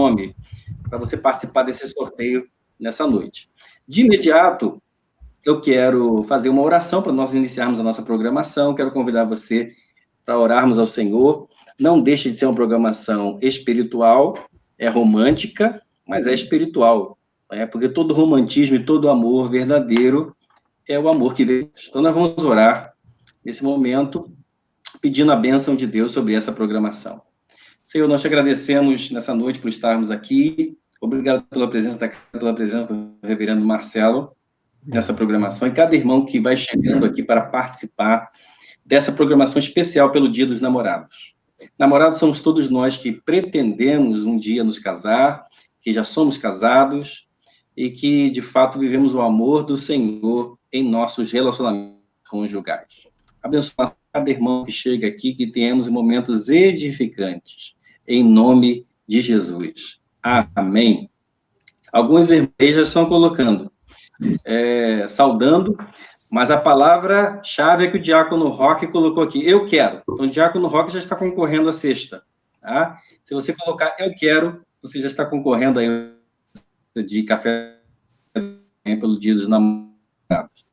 nome para você participar desse sorteio nessa noite. De imediato, eu quero fazer uma oração para nós iniciarmos a nossa programação. Quero convidar você para orarmos ao Senhor. Não deixe de ser uma programação espiritual, é romântica, mas é espiritual, né? Porque todo romantismo e todo amor verdadeiro é o amor que vem. Então, nós vamos orar nesse momento, pedindo a bênção de Deus sobre essa programação. Senhor, nós te agradecemos nessa noite por estarmos aqui. Obrigado pela presença do reverendo Marcelo nessa programação, e cada irmão que vai chegando aqui para participar dessa programação especial pelo Dia dos Namorados. Namorados somos todos nós que pretendemos um dia nos casar, que já somos casados e que, de fato, vivemos o amor do Senhor em nossos relacionamentos conjugais. Abençoa cada irmão que chega aqui, que tenhamos momentos edificantes, em nome de Jesus. Amém. Alguns irmãos já estão colocando, saudando, mas a palavra-chave é que o Diácono Roque colocou aqui, eu quero. Então, o Diácono Roque já está concorrendo à cesta. Tá? Se você colocar eu quero, você já está concorrendo aí de café pelo Dia dos Namorados.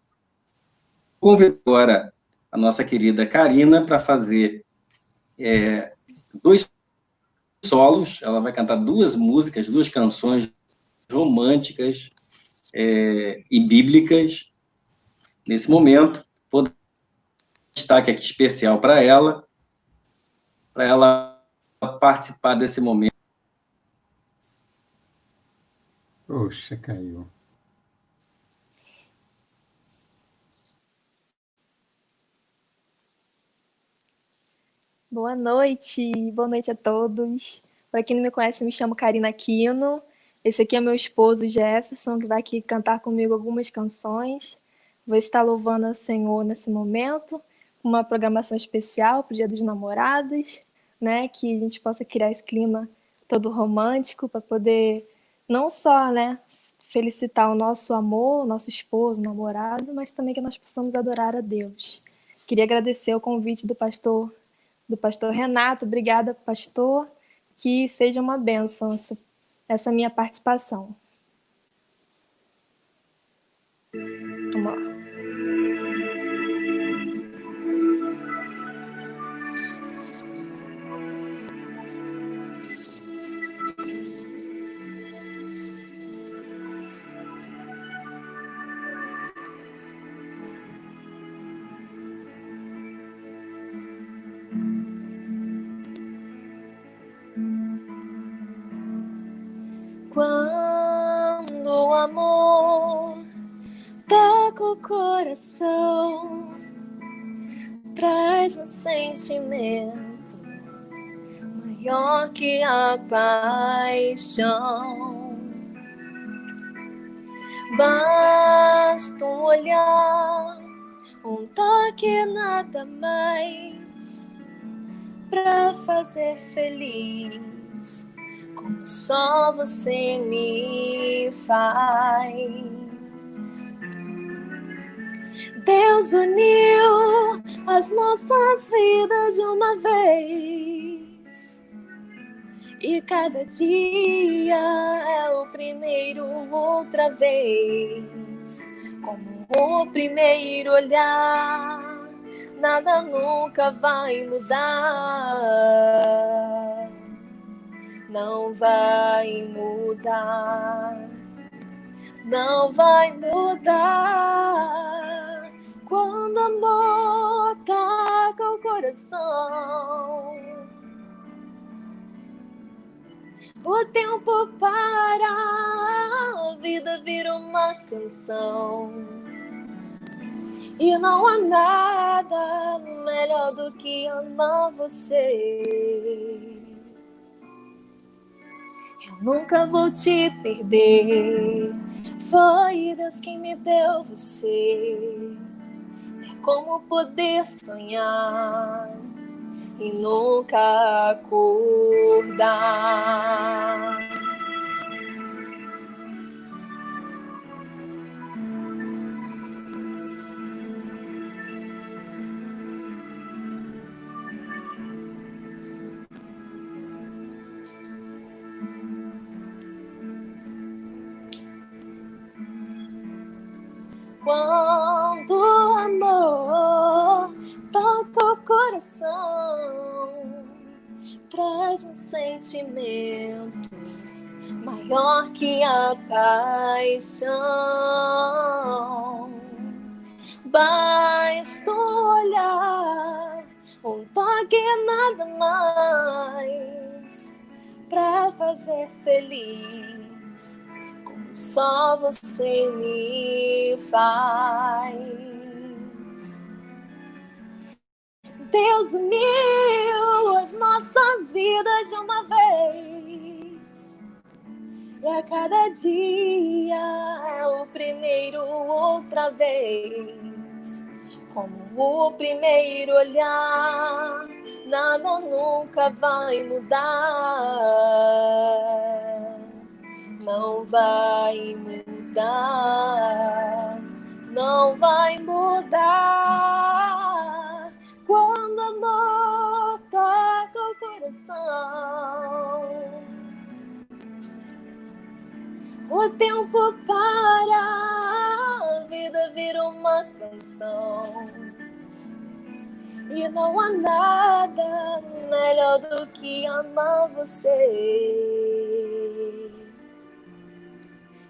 Convido agora a nossa querida Karina para fazer 2 solos. Ela vai cantar 2 músicas, 2 canções românticas e bíblicas. Nesse momento, vou dar um destaque aqui especial para ela participar desse momento. Poxa, caiu. Boa noite a todos. Para quem não me conhece, me chamo Karina Aquino. Esse aqui é meu esposo Jefferson, que vai aqui cantar comigo algumas canções. Vou estar louvando ao Senhor nesse momento, com uma programação especial para o Dia dos Namorados, né? Que a gente possa criar esse clima todo romântico para poder não só, né, felicitar o nosso amor, o nosso esposo, namorado, mas também que nós possamos adorar a Deus. Queria agradecer o convite do pastor Renato. Obrigada, pastor, que seja uma bênção essa minha participação. Vamos lá. Quando o amor toca o coração, traz um sentimento maior que a paixão. Basta um olhar, um toque, nada mais, pra fazer feliz, como só você me faz. Deus uniu as nossas vidas de uma vez, e cada dia é o primeiro outra vez. Como o primeiro olhar, nada nunca vai mudar. Não vai mudar. Não vai mudar. Quando o amor toca o coração, o tempo para, a vida vira uma canção. E não há nada melhor do que amar você. Eu nunca vou te perder. Foi Deus quem me deu você. É como poder sonhar e nunca acordar. Quando o amor toca o coração, traz um sentimento maior que a paixão. Basta olhar, um toque nada mais pra fazer feliz, como só você me faz. Deus uniu as nossas vidas de uma vez, e a cada dia é o primeiro outra vez. Como o primeiro olhar, nada nunca vai mudar. Não vai mudar, não vai mudar. Quando o amor toca o coração, o tempo para, a vida vira uma canção. E não há nada melhor do que amar você.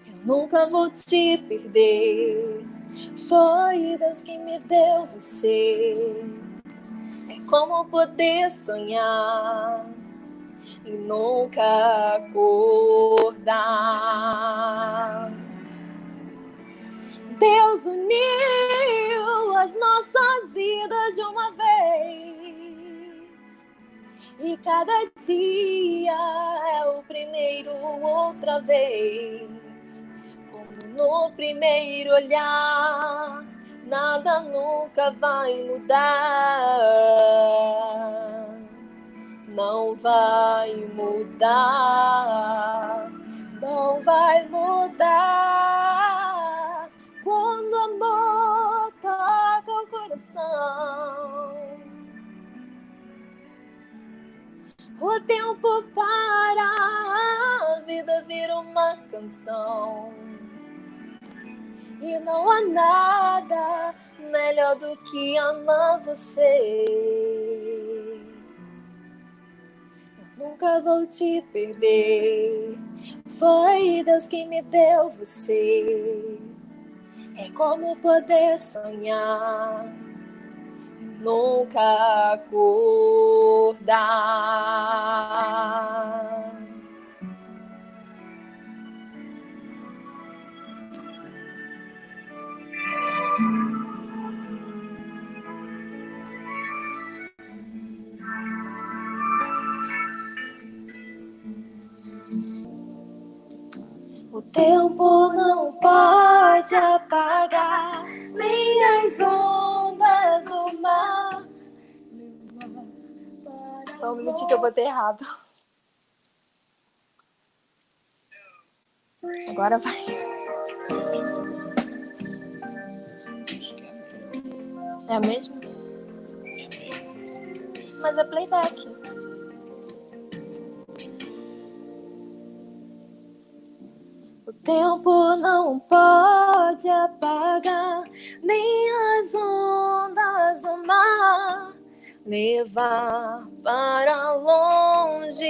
Eu nunca vou te perder, foi Deus quem me deu você. É como poder sonhar e nunca acordar. Deus uniu as nossas vidas de uma vez, e cada dia é o primeiro outra vez. Como no primeiro olhar, nada nunca vai mudar. Não vai mudar, não vai mudar. Quando o amor toca o coração, o tempo para, a vida vira uma canção. E não há nada melhor do que amar você. Nunca vou te perder, foi Deus quem me deu você. É como poder sonhar e nunca acordar. O tempo não pode apagar nem as ondas do mar. Só um minutinho que eu botei errado. Agora vai. É a mesma? Mas é playback. O tempo não pode apagar nem as ondas do mar, levar para longe.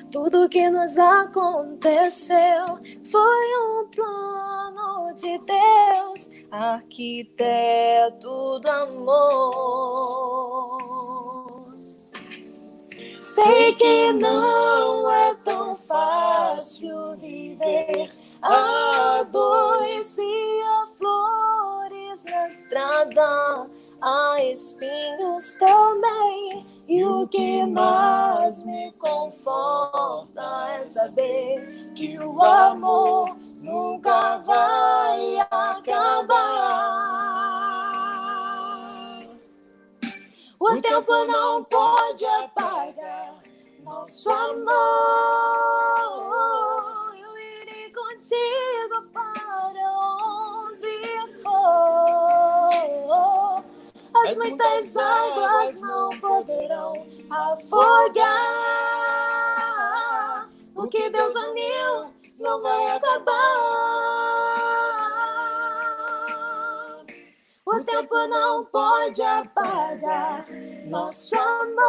Tudo que nos aconteceu foi um plano de Deus, arquiteto do amor. Sei que não é tão fácil viver a dois, se há flores na estrada, há espinhos também. E o que mais me conforta é saber que o amor nunca vai acabar. O tempo não pode apagar nosso amor. Eu irei contigo para onde for. As muitas águas não poderão afogar. O que Deus uniu não vai acabar. O tempo não pode apagar nosso amor.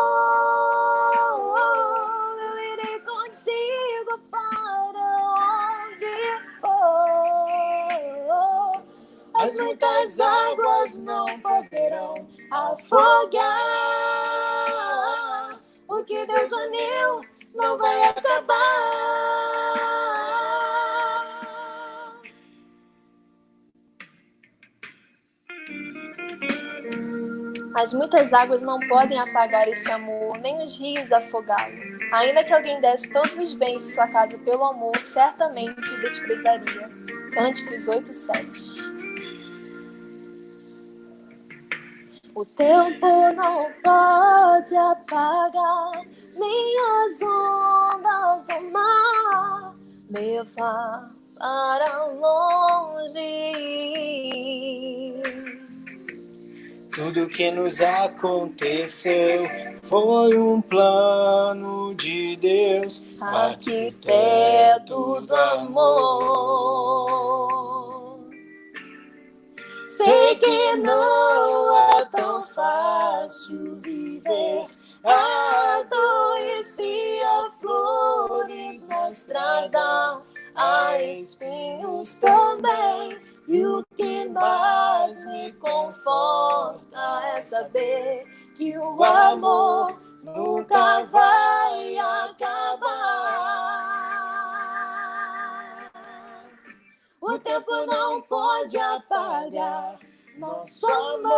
Eu irei contigo para onde for. As muitas águas não poderão afogar. O que Deus uniu não vai acabar. As muitas águas não podem apagar este amor, nem os rios afogá-lo. Ainda que alguém desse todos os bens de sua casa pelo amor, certamente o desprezaria. Cânticos 8:7. O tempo não pode apagar, nem as ondas do mar levar para longe. Tudo que nos aconteceu foi um plano de Deus, arquiteto do amor. Sei que não é tão fácil viver, adoecia flores na estrada, há espinhos também. E o que mais me conforta é saber que o amor nunca vai acabar. O tempo não pode apagar nosso amor.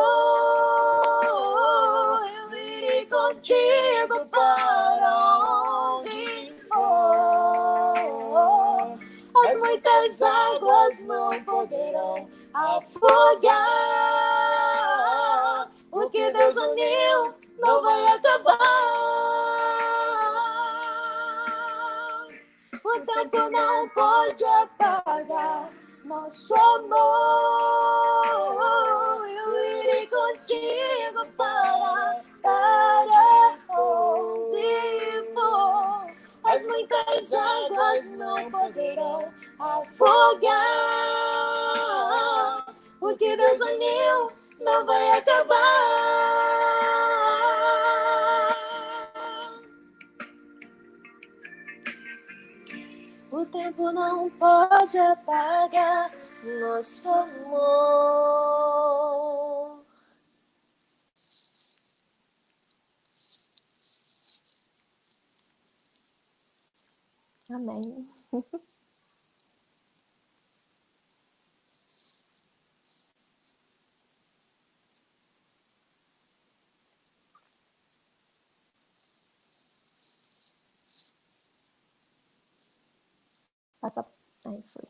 Eu irei contigo para onde for. As muitas águas não poderão afogar. O que Deus uniu não vai acabar. O tempo não pode apagar nosso amor. Eu irei contigo para onde for. As muitas águas não poderão afogar. O que Deus uniu não vai acabar. O tempo não pode apagar nosso amor. Amém. Passa. Aí foi.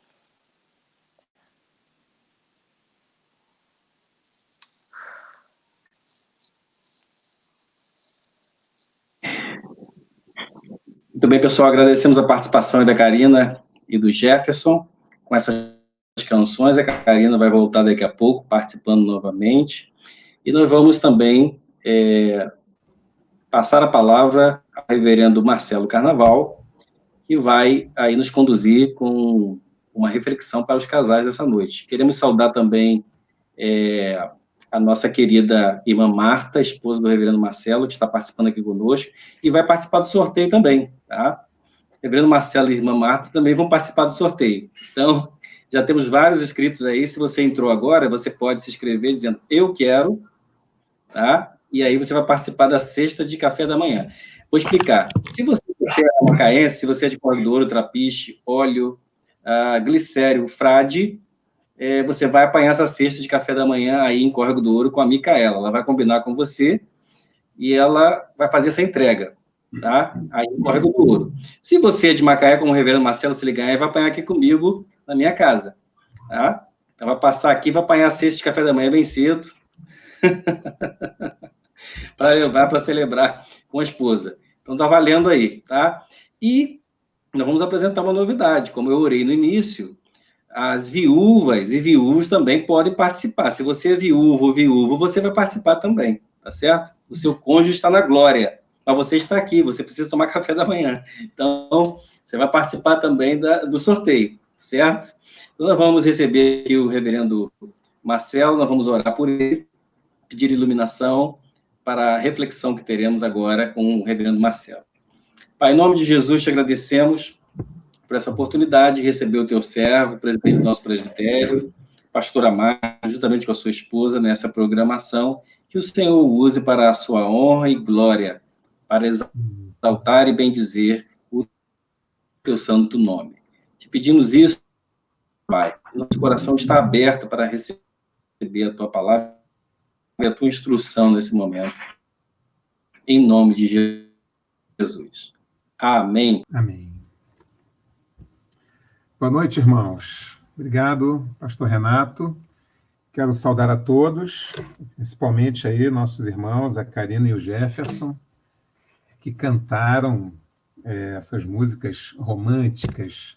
Muito bem, pessoal, agradecemos a participação aí da Karina e do Jefferson com essas canções. A Karina vai voltar daqui a pouco, participando novamente. E nós vamos também passar a palavra ao reverendo Marcelo Carnaval, que vai aí nos conduzir com uma reflexão para os casais dessa noite. Queremos saudar também a nossa querida irmã Marta, esposa do reverendo Marcelo, que está participando aqui conosco, e vai participar do sorteio também, tá? Reverendo Marcelo e irmã Marta também vão participar do sorteio. Então, já temos vários inscritos aí. Se você entrou agora, você pode se inscrever dizendo, eu quero, tá? E aí você vai participar da cesta de café da manhã. Vou explicar. Se você é macaense, se você é de Córrego do Ouro, Trapiche, Óleo, Glicério, Frade, você vai apanhar essa cesta de café da manhã aí em Córrego do Ouro com a Micaela. Ela vai combinar com você e ela vai fazer essa entrega, tá? Aí em Córrego do Ouro. Se você é de Macaé, como o reverendo Marcelo, se ele ganhar, vai apanhar aqui comigo na minha casa, tá? Então vai passar aqui, vai apanhar a cesta de café da manhã bem cedo, para levar para celebrar com a esposa. Então tá valendo aí, tá? E nós vamos apresentar uma novidade, como eu orei no início, as viúvas e viúvos também podem participar. Se você é viúvo ou viúvo, você vai participar também, tá certo? O seu cônjuge está na glória, mas você está aqui, você precisa tomar café da manhã. Então, você vai participar também do sorteio, certo? Então, nós vamos receber aqui o reverendo Marcelo, nós vamos orar por ele, pedir iluminação para a reflexão que teremos agora com o reverendo Marcelo. Pai, em nome de Jesus, te agradecemos por essa oportunidade de receber o teu servo, presidente do nosso presbitério, pastor Amaro, juntamente com a sua esposa, nessa programação, que o Senhor use para a sua honra e glória, para exaltar e bendizer o teu santo nome. Te pedimos isso, Pai. Nosso coração está aberto para receber a tua palavra e a tua instrução nesse momento. Em nome de Jesus. Amém. Amém. Boa noite, irmãos. Obrigado, pastor Renato. Quero saudar a todos, principalmente aí nossos irmãos, a Karina e o Jefferson, que cantaram essas músicas românticas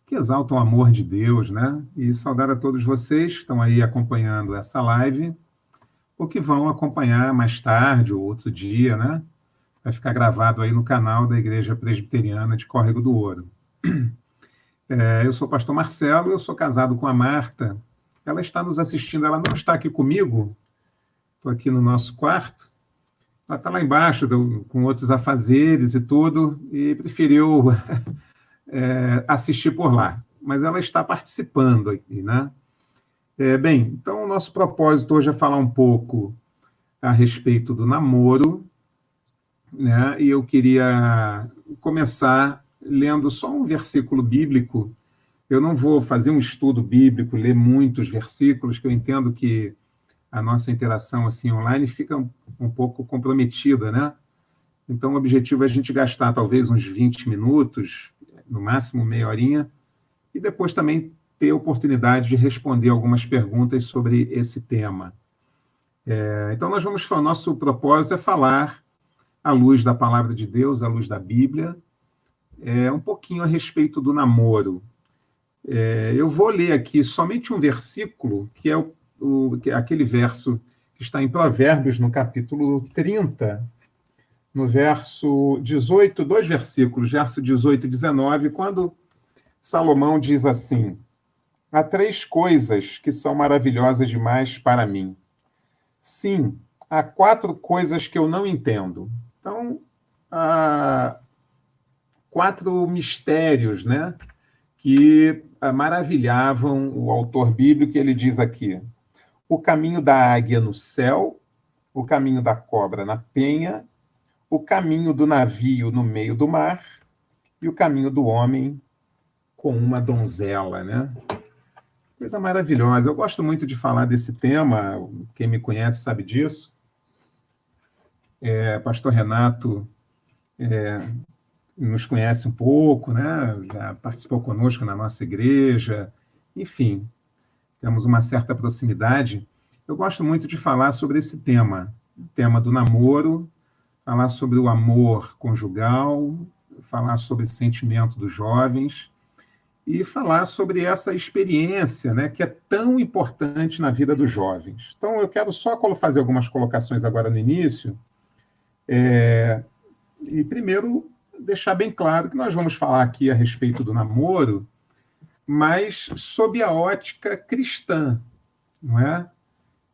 que exaltam o amor de Deus, né? E saudar a todos vocês que estão aí acompanhando essa live, ou que vão acompanhar mais tarde ou outro dia, né? Vai ficar gravado aí no canal da Igreja Presbiteriana de Córrego do Ouro. Eu sou o pastor Marcelo, eu sou casado com a Marta. Ela está nos assistindo, ela não está aqui comigo, estou aqui no nosso quarto. Ela está lá embaixo, com outros afazeres e tudo, e preferiu assistir por lá. Mas ela está participando aqui, né? Bem, então o nosso propósito hoje é falar um pouco a respeito do namoro, né? E eu queria começar lendo só um versículo bíblico. Eu não vou fazer um estudo bíblico, ler muitos versículos, que eu entendo que a nossa interação assim online fica um pouco comprometida, né? Então, o objetivo é a gente gastar talvez uns 20 minutos, no máximo meia horinha, e depois também ter a oportunidade de responder algumas perguntas sobre esse tema. Então, nosso propósito é falar, à luz da palavra de Deus, à luz da Bíblia, um pouquinho a respeito do namoro. Eu vou ler aqui somente um versículo, que é aquele verso que está em Provérbios, no capítulo 30, no verso 18, dois versículos, verso 18 e 19, quando Salomão diz assim: há 3 coisas que são maravilhosas demais para mim. Sim, há 4 coisas que eu não entendo. Então, há 4 mistérios, né, que maravilhavam o autor bíblico. Ele diz aqui: o caminho da águia no céu, o caminho da cobra na penha, o caminho do navio no meio do mar e o caminho do homem com uma donzela, né? Coisa maravilhosa. Eu gosto muito de falar desse tema, quem me conhece sabe disso. Pastor Renato nos conhece um pouco, né? Já participou conosco na nossa igreja, enfim, temos uma certa proximidade. Eu gosto muito de falar sobre esse tema, o tema do namoro, falar sobre o amor conjugal, falar sobre o sentimento dos jovens e falar sobre essa experiência, né, que é tão importante na vida dos jovens. Então, eu quero só fazer algumas colocações agora no início, e primeiro deixar bem claro que nós vamos falar aqui a respeito do namoro, mas sob a ótica cristã, não é?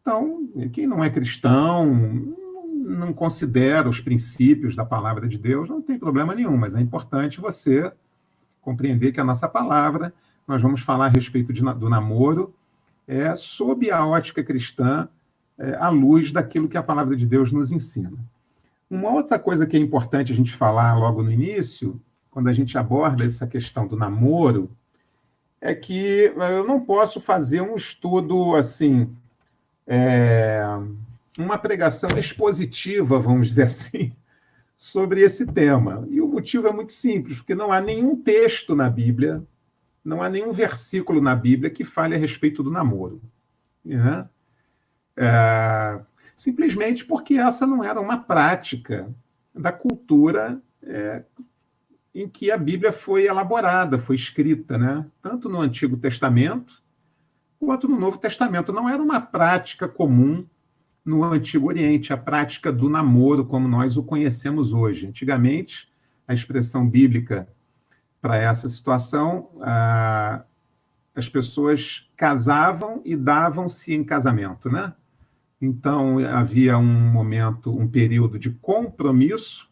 Então, quem não é cristão, não considera os princípios da palavra de Deus, não tem problema nenhum, mas é importante você compreender que a nossa palavra, nós vamos falar a respeito do namoro, sob a ótica cristã, à luz daquilo que a palavra de Deus nos ensina. Uma outra coisa que é importante a gente falar logo no início, quando a gente aborda essa questão do namoro, é que eu não posso fazer um estudo assim, uma pregação expositiva, vamos dizer assim, sobre esse tema. E o motivo é muito simples, porque não há nenhum texto na Bíblia, não há nenhum versículo na Bíblia que fale a respeito do namoro, né? Simplesmente porque essa não era uma prática da cultura em que a Bíblia foi elaborada, foi escrita, né? Tanto no Antigo Testamento quanto no Novo Testamento. Não era uma prática comum no Antigo Oriente, a prática do namoro como nós o conhecemos hoje. Antigamente, a expressão bíblica para essa situação as pessoas casavam e davam-se em casamento, né? Então, havia um momento, um período de compromisso,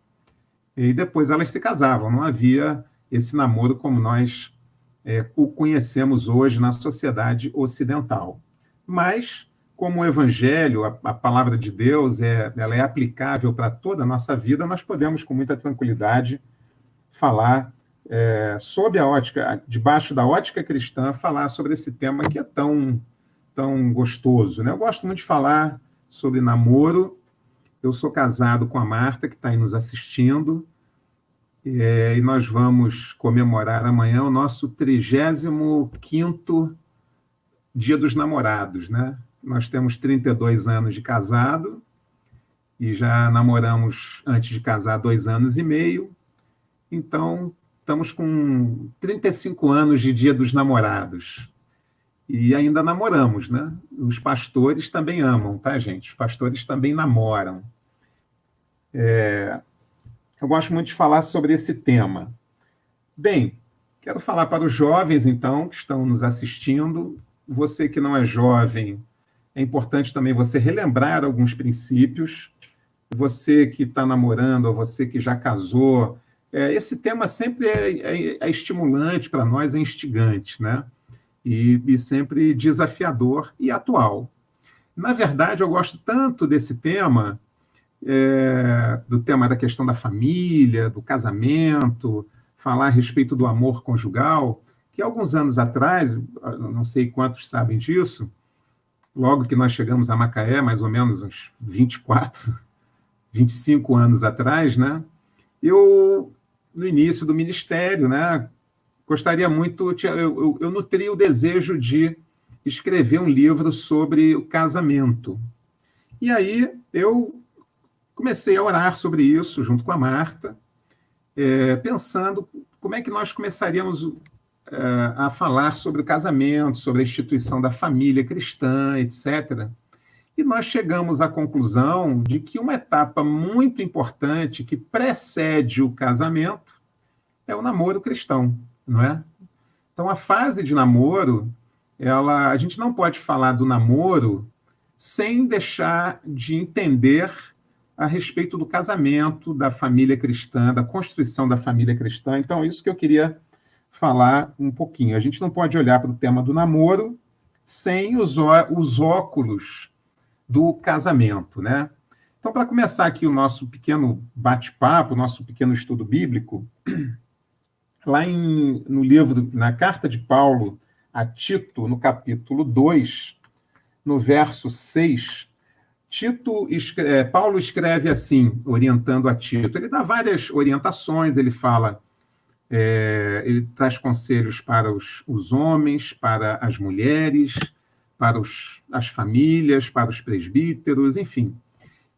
e depois elas se casavam. Não havia esse namoro como nós o conhecemos hoje na sociedade ocidental. Mas, como o Evangelho, a palavra de Deus, ela é aplicável para toda a nossa vida, nós podemos, com muita tranquilidade, falar sob a ótica, debaixo da ótica cristã, falar sobre esse tema que é tão gostoso, né? Eu gosto muito de falar sobre namoro. Eu sou casado com a Marta, que está aí nos assistindo, e nós vamos comemorar amanhã o nosso 35º Dia dos Namorados, né? Nós temos 32 anos de casado e já namoramos, antes de casar, 2 anos e meio. Então, estamos com 35 anos de Dia dos Namorados. E ainda namoramos, né? Os pastores também amam, tá, gente? Os pastores também namoram. Eu gosto muito de falar sobre esse tema. Bem, quero falar para os jovens, então, que estão nos assistindo. Você que não é jovem, é importante também você relembrar alguns princípios. Você que está namorando, ou você que já casou, esse tema sempre é estimulante para nós, é instigante, né? E sempre desafiador e atual. Na verdade, eu gosto tanto desse tema, do tema da questão da família, do casamento, falar a respeito do amor conjugal, que alguns anos atrás, não sei quantos sabem disso, logo que nós chegamos a Macaé, mais ou menos uns 24, 25 anos atrás, né? Eu, no início do ministério, né, gostaria muito, eu nutri o desejo de escrever um livro sobre o casamento. E aí eu comecei a orar sobre isso, junto com a Marta, pensando como é que nós começaríamos a falar sobre o casamento, sobre a instituição da família cristã, etc. E nós chegamos à conclusão de que uma etapa muito importante que precede o casamento é o namoro cristão, não é? Então, a fase de namoro, a gente não pode falar do namoro sem deixar de entender a respeito do casamento, da família cristã, da constituição da família cristã. Então, isso que eu queria falar um pouquinho. A gente não pode olhar para o tema do namoro sem os óculos do casamento, né? Então, para começar aqui o nosso pequeno bate-papo, o nosso pequeno estudo bíblico, lá no livro, na carta de Paulo a Tito, no capítulo 2, no verso 6, Paulo escreve assim, orientando a Tito. Ele dá várias orientações, ele fala, ele traz conselhos para os homens, para as mulheres, para as famílias, para os presbíteros, enfim.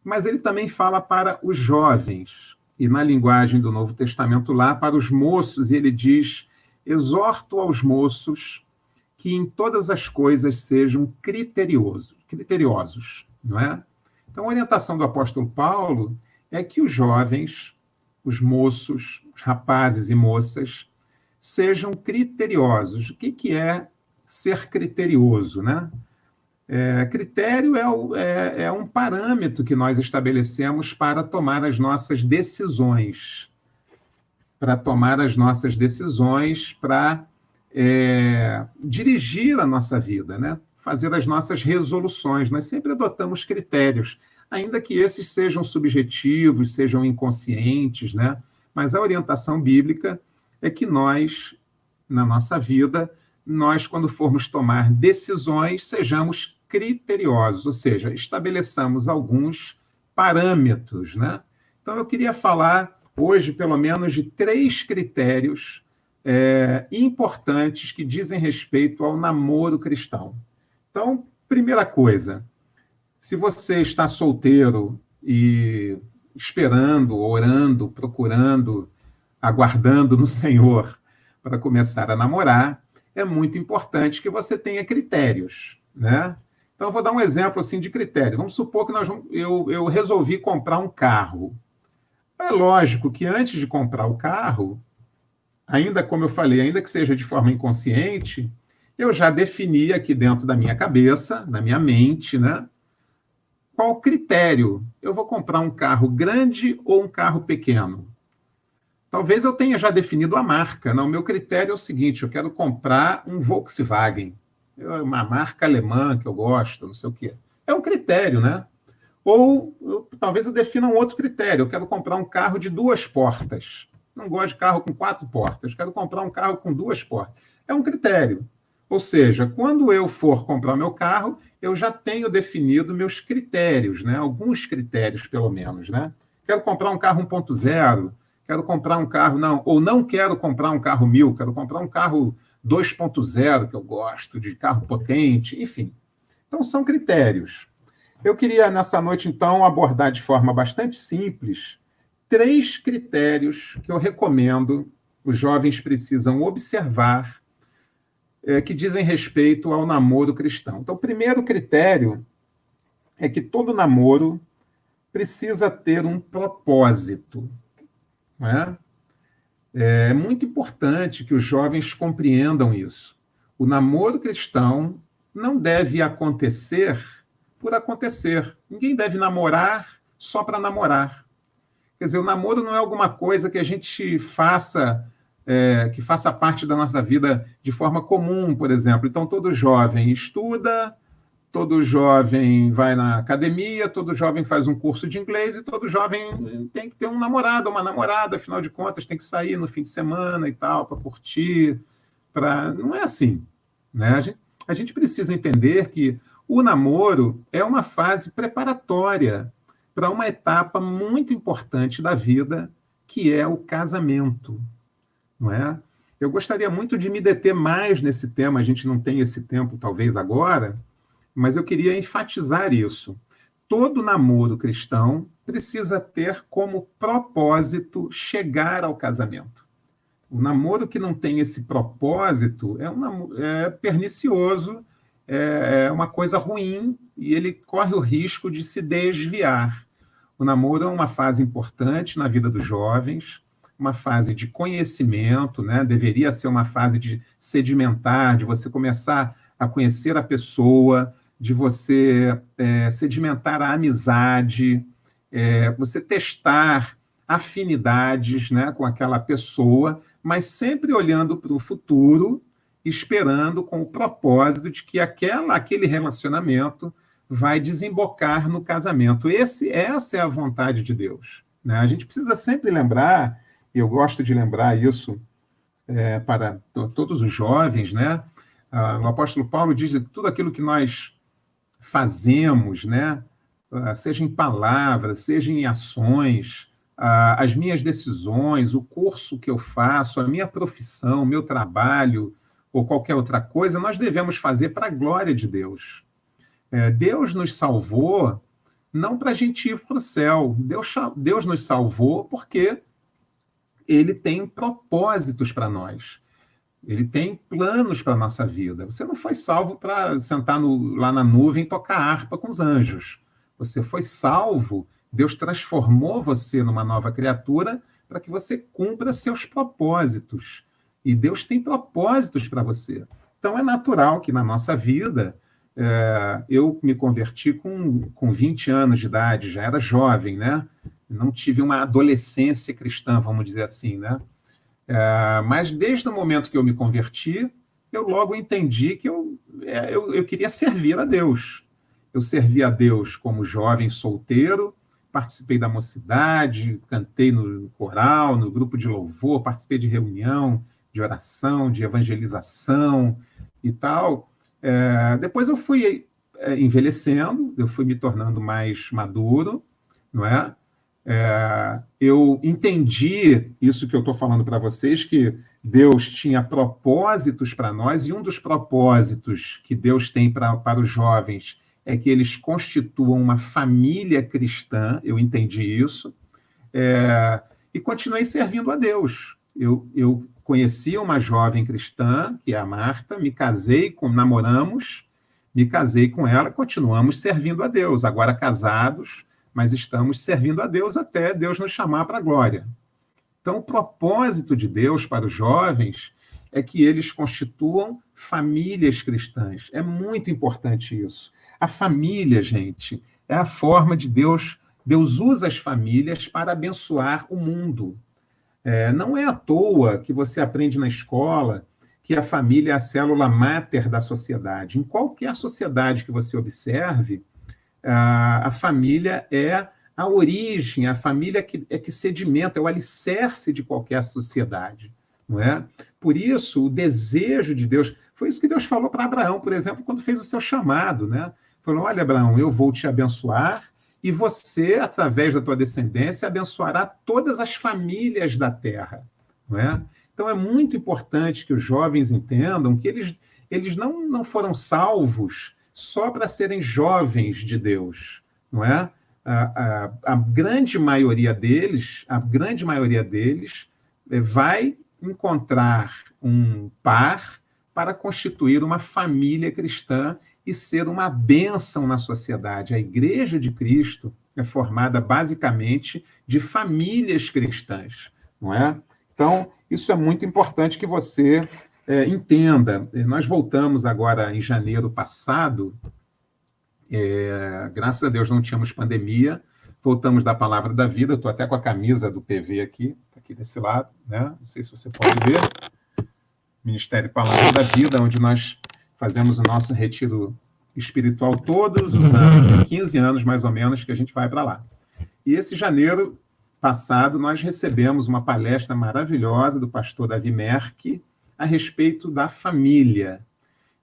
Mas ele também fala para os jovens, e na linguagem do Novo Testamento lá, para os moços, ele diz, exorto aos moços que em todas as coisas sejam criteriosos, não é? Então, a orientação do apóstolo Paulo é que os jovens, os moços, os rapazes e moças, sejam criteriosos. O que é ser criterioso, né? Critério é um parâmetro que nós estabelecemos para tomar as nossas decisões, para dirigir a nossa vida, né? Fazer as nossas resoluções. Nós sempre adotamos critérios, ainda que esses sejam subjetivos, sejam inconscientes, né? Mas a orientação bíblica é que nós, na nossa vida, quando formos tomar decisões, sejamos criteriosos, ou seja, estabeleçamos alguns parâmetros, né? Então, eu queria falar hoje, pelo menos, de 3 critérios importantes que dizem respeito ao namoro cristão. Então, primeira coisa, se você está solteiro e esperando, orando, procurando, aguardando no Senhor para começar a namorar, é muito importante que você tenha critérios, né? Então, eu vou dar um exemplo assim de critério. Vamos supor que eu resolvi comprar um carro. É lógico que antes de comprar o carro, ainda como eu falei, ainda que seja de forma inconsciente, eu já defini aqui dentro da minha cabeça, na minha mente, né? Qual critério? Eu vou comprar um carro grande ou um carro pequeno? Talvez eu tenha já definido a marca. Não, o meu critério é o seguinte, eu quero comprar um Volkswagen, uma marca alemã que eu gosto, não sei o quê. É um critério, né? Ou talvez eu defina um outro critério, eu quero comprar um carro de 2 portas. Não gosto de carro com 4 portas, quero comprar um carro com 2 portas. É um critério. Ou seja, quando eu for comprar meu carro, eu já tenho definido meus critérios, né? Alguns critérios, pelo menos, né? Quero comprar um carro 1.0, quero comprar um carro, não quero comprar um carro 1000, quero comprar um carro 2.0, que eu gosto, de carro potente, enfim. Então, são critérios. Eu queria, nessa noite, então, abordar de forma bastante simples 3 critérios que eu recomendo os jovens precisam observar que dizem respeito ao namoro cristão. Então, o primeiro critério é que todo namoro precisa ter um propósito. Não é? É muito importante que os jovens compreendam isso. O namoro cristão não deve acontecer por acontecer. Ninguém deve namorar só para namorar. Quer dizer, o namoro não é alguma coisa que a gente faça, que faça parte da nossa vida de forma comum, por exemplo. Então, todo jovem estuda, todo jovem vai na academia, todo jovem faz um curso de inglês e todo jovem tem que ter um namorado, uma namorada, afinal de contas, tem que sair no fim de semana e tal, para curtir. Não é assim, né? A gente precisa entender que o namoro é uma fase preparatória para uma etapa muito importante da vida, que é o casamento, não é? Eu gostaria muito de me deter mais nesse tema, a gente não tem esse tempo, talvez, agora, mas eu queria enfatizar isso. Todo namoro cristão precisa ter como propósito chegar ao casamento. O namoro que não tem esse propósito é pernicioso, é uma coisa ruim e ele corre o risco de se desviar. O namoro é uma fase importante na vida dos jovens, uma fase de conhecimento, né? Deveria ser uma fase de sedimentar, de você começar a conhecer a pessoa, de você sedimentar a amizade, você testar afinidades, né, com aquela pessoa, mas sempre olhando para o futuro, esperando com o propósito de que aquele relacionamento vai desembocar no casamento. Essa é a vontade de Deus, né? A gente precisa sempre lembrar, e eu gosto de lembrar isso para todos os jovens, né? O apóstolo Paulo diz que tudo aquilo que nós fazemos, né, seja em palavras, seja em ações, as minhas decisões, o curso que eu faço, a minha profissão, o meu trabalho, ou qualquer outra coisa, nós devemos fazer para a glória de Deus. Deus nos salvou não para a gente ir para o céu. Deus nos salvou porque Ele tem propósitos para nós. Ele tem planos para a nossa vida. Você não foi salvo para sentar lá na nuvem e tocar harpa com os anjos. Você foi salvo, Deus transformou você numa nova criatura para que você cumpra seus propósitos. E Deus tem propósitos para você. Então, é natural que na nossa vida, eu me converti com 20 anos de idade, já era jovem, né? Não tive uma adolescência cristã, vamos dizer assim, né? Mas desde o momento que eu me converti, eu logo entendi que eu queria servir a Deus. Eu servi a Deus como jovem solteiro, participei da mocidade, cantei no coral, no grupo de louvor, participei de reunião, de oração, de evangelização e tal. Depois eu fui envelhecendo, eu fui me tornando mais maduro, não é? Eu entendi isso que eu estou falando para vocês, que Deus tinha propósitos para nós, e um dos propósitos que Deus tem para os jovens é que eles constituam uma família cristã. Eu entendi isso, e continuei servindo a Deus. Eu conheci uma jovem cristã, que é a Marta, namoramos, me casei com ela, continuamos servindo a Deus, agora casados, mas estamos servindo a Deus até Deus nos chamar para a glória. Então, o propósito de Deus para os jovens é que eles constituam famílias cristãs. É muito importante isso. A família, gente, é a forma de Deus. Deus usa as famílias para abençoar o mundo. Não é à toa que você aprende na escola que a família é a célula máter da sociedade. Em qualquer sociedade que você observe, a família é a origem, a família que sedimenta, é o alicerce de qualquer sociedade. Não é? Por isso, o desejo de Deus... Foi isso que Deus falou para Abraão, por exemplo, quando fez o seu chamado. Né? Falou, olha, Abraão, eu vou te abençoar e você, através da tua descendência, abençoará todas as famílias da terra. Não é? Então, é muito importante que os jovens entendam que eles não foram salvos só para serem jovens de Deus. Não é? A grande maioria deles vai encontrar um par para constituir uma família cristã e ser uma bênção na sociedade. A Igreja de Cristo é formada basicamente de famílias cristãs, não é? Então, isso é muito importante que você entenda. Nós voltamos agora em janeiro passado, graças a Deus não tínhamos pandemia, voltamos da Palavra da Vida, estou até com a camisa do PV aqui desse lado, né? Não sei se você pode ver, Ministério Palavra da Vida, onde nós fazemos o nosso retiro espiritual todos os anos, 15 anos mais ou menos, que a gente vai para lá. E esse janeiro passado, nós recebemos uma palestra maravilhosa do pastor Davi Merck a respeito da família.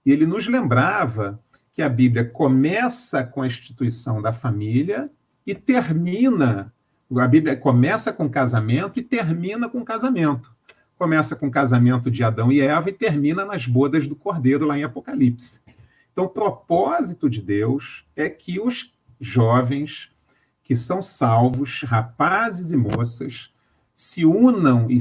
E ele nos lembrava que a Bíblia começa com a instituição da família e termina... A Bíblia começa com casamento e termina com casamento. Começa com o casamento de Adão e Eva e termina nas bodas do Cordeiro, lá em Apocalipse. Então, o propósito de Deus é que os jovens que são salvos, rapazes e moças, se unam e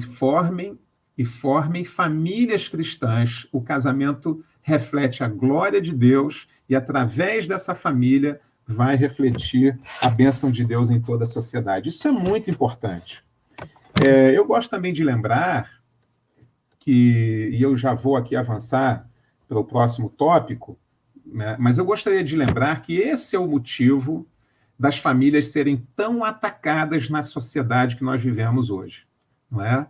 formem famílias cristãs. O casamento reflete a glória de Deus e, através dessa família, vai refletir a bênção de Deus em toda a sociedade. Isso é muito importante. Eu gosto também de lembrar que, e eu já vou aqui avançar para o próximo tópico, né, mas eu gostaria de lembrar que esse é o motivo das famílias serem tão atacadas na sociedade que nós vivemos hoje. Não é?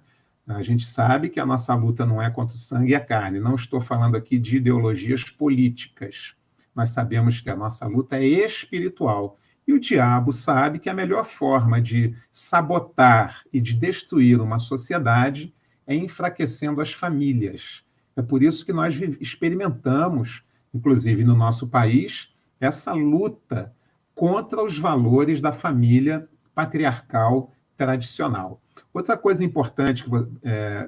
A gente sabe que a nossa luta não é contra o sangue e a carne. Não estou falando aqui de ideologias políticas. Nós sabemos que a nossa luta é espiritual. E o diabo sabe que a melhor forma de sabotar e de destruir uma sociedade é enfraquecendo as famílias. É por isso que nós experimentamos, inclusive no nosso país, essa luta contra os valores da família patriarcal tradicional. Outra coisa importante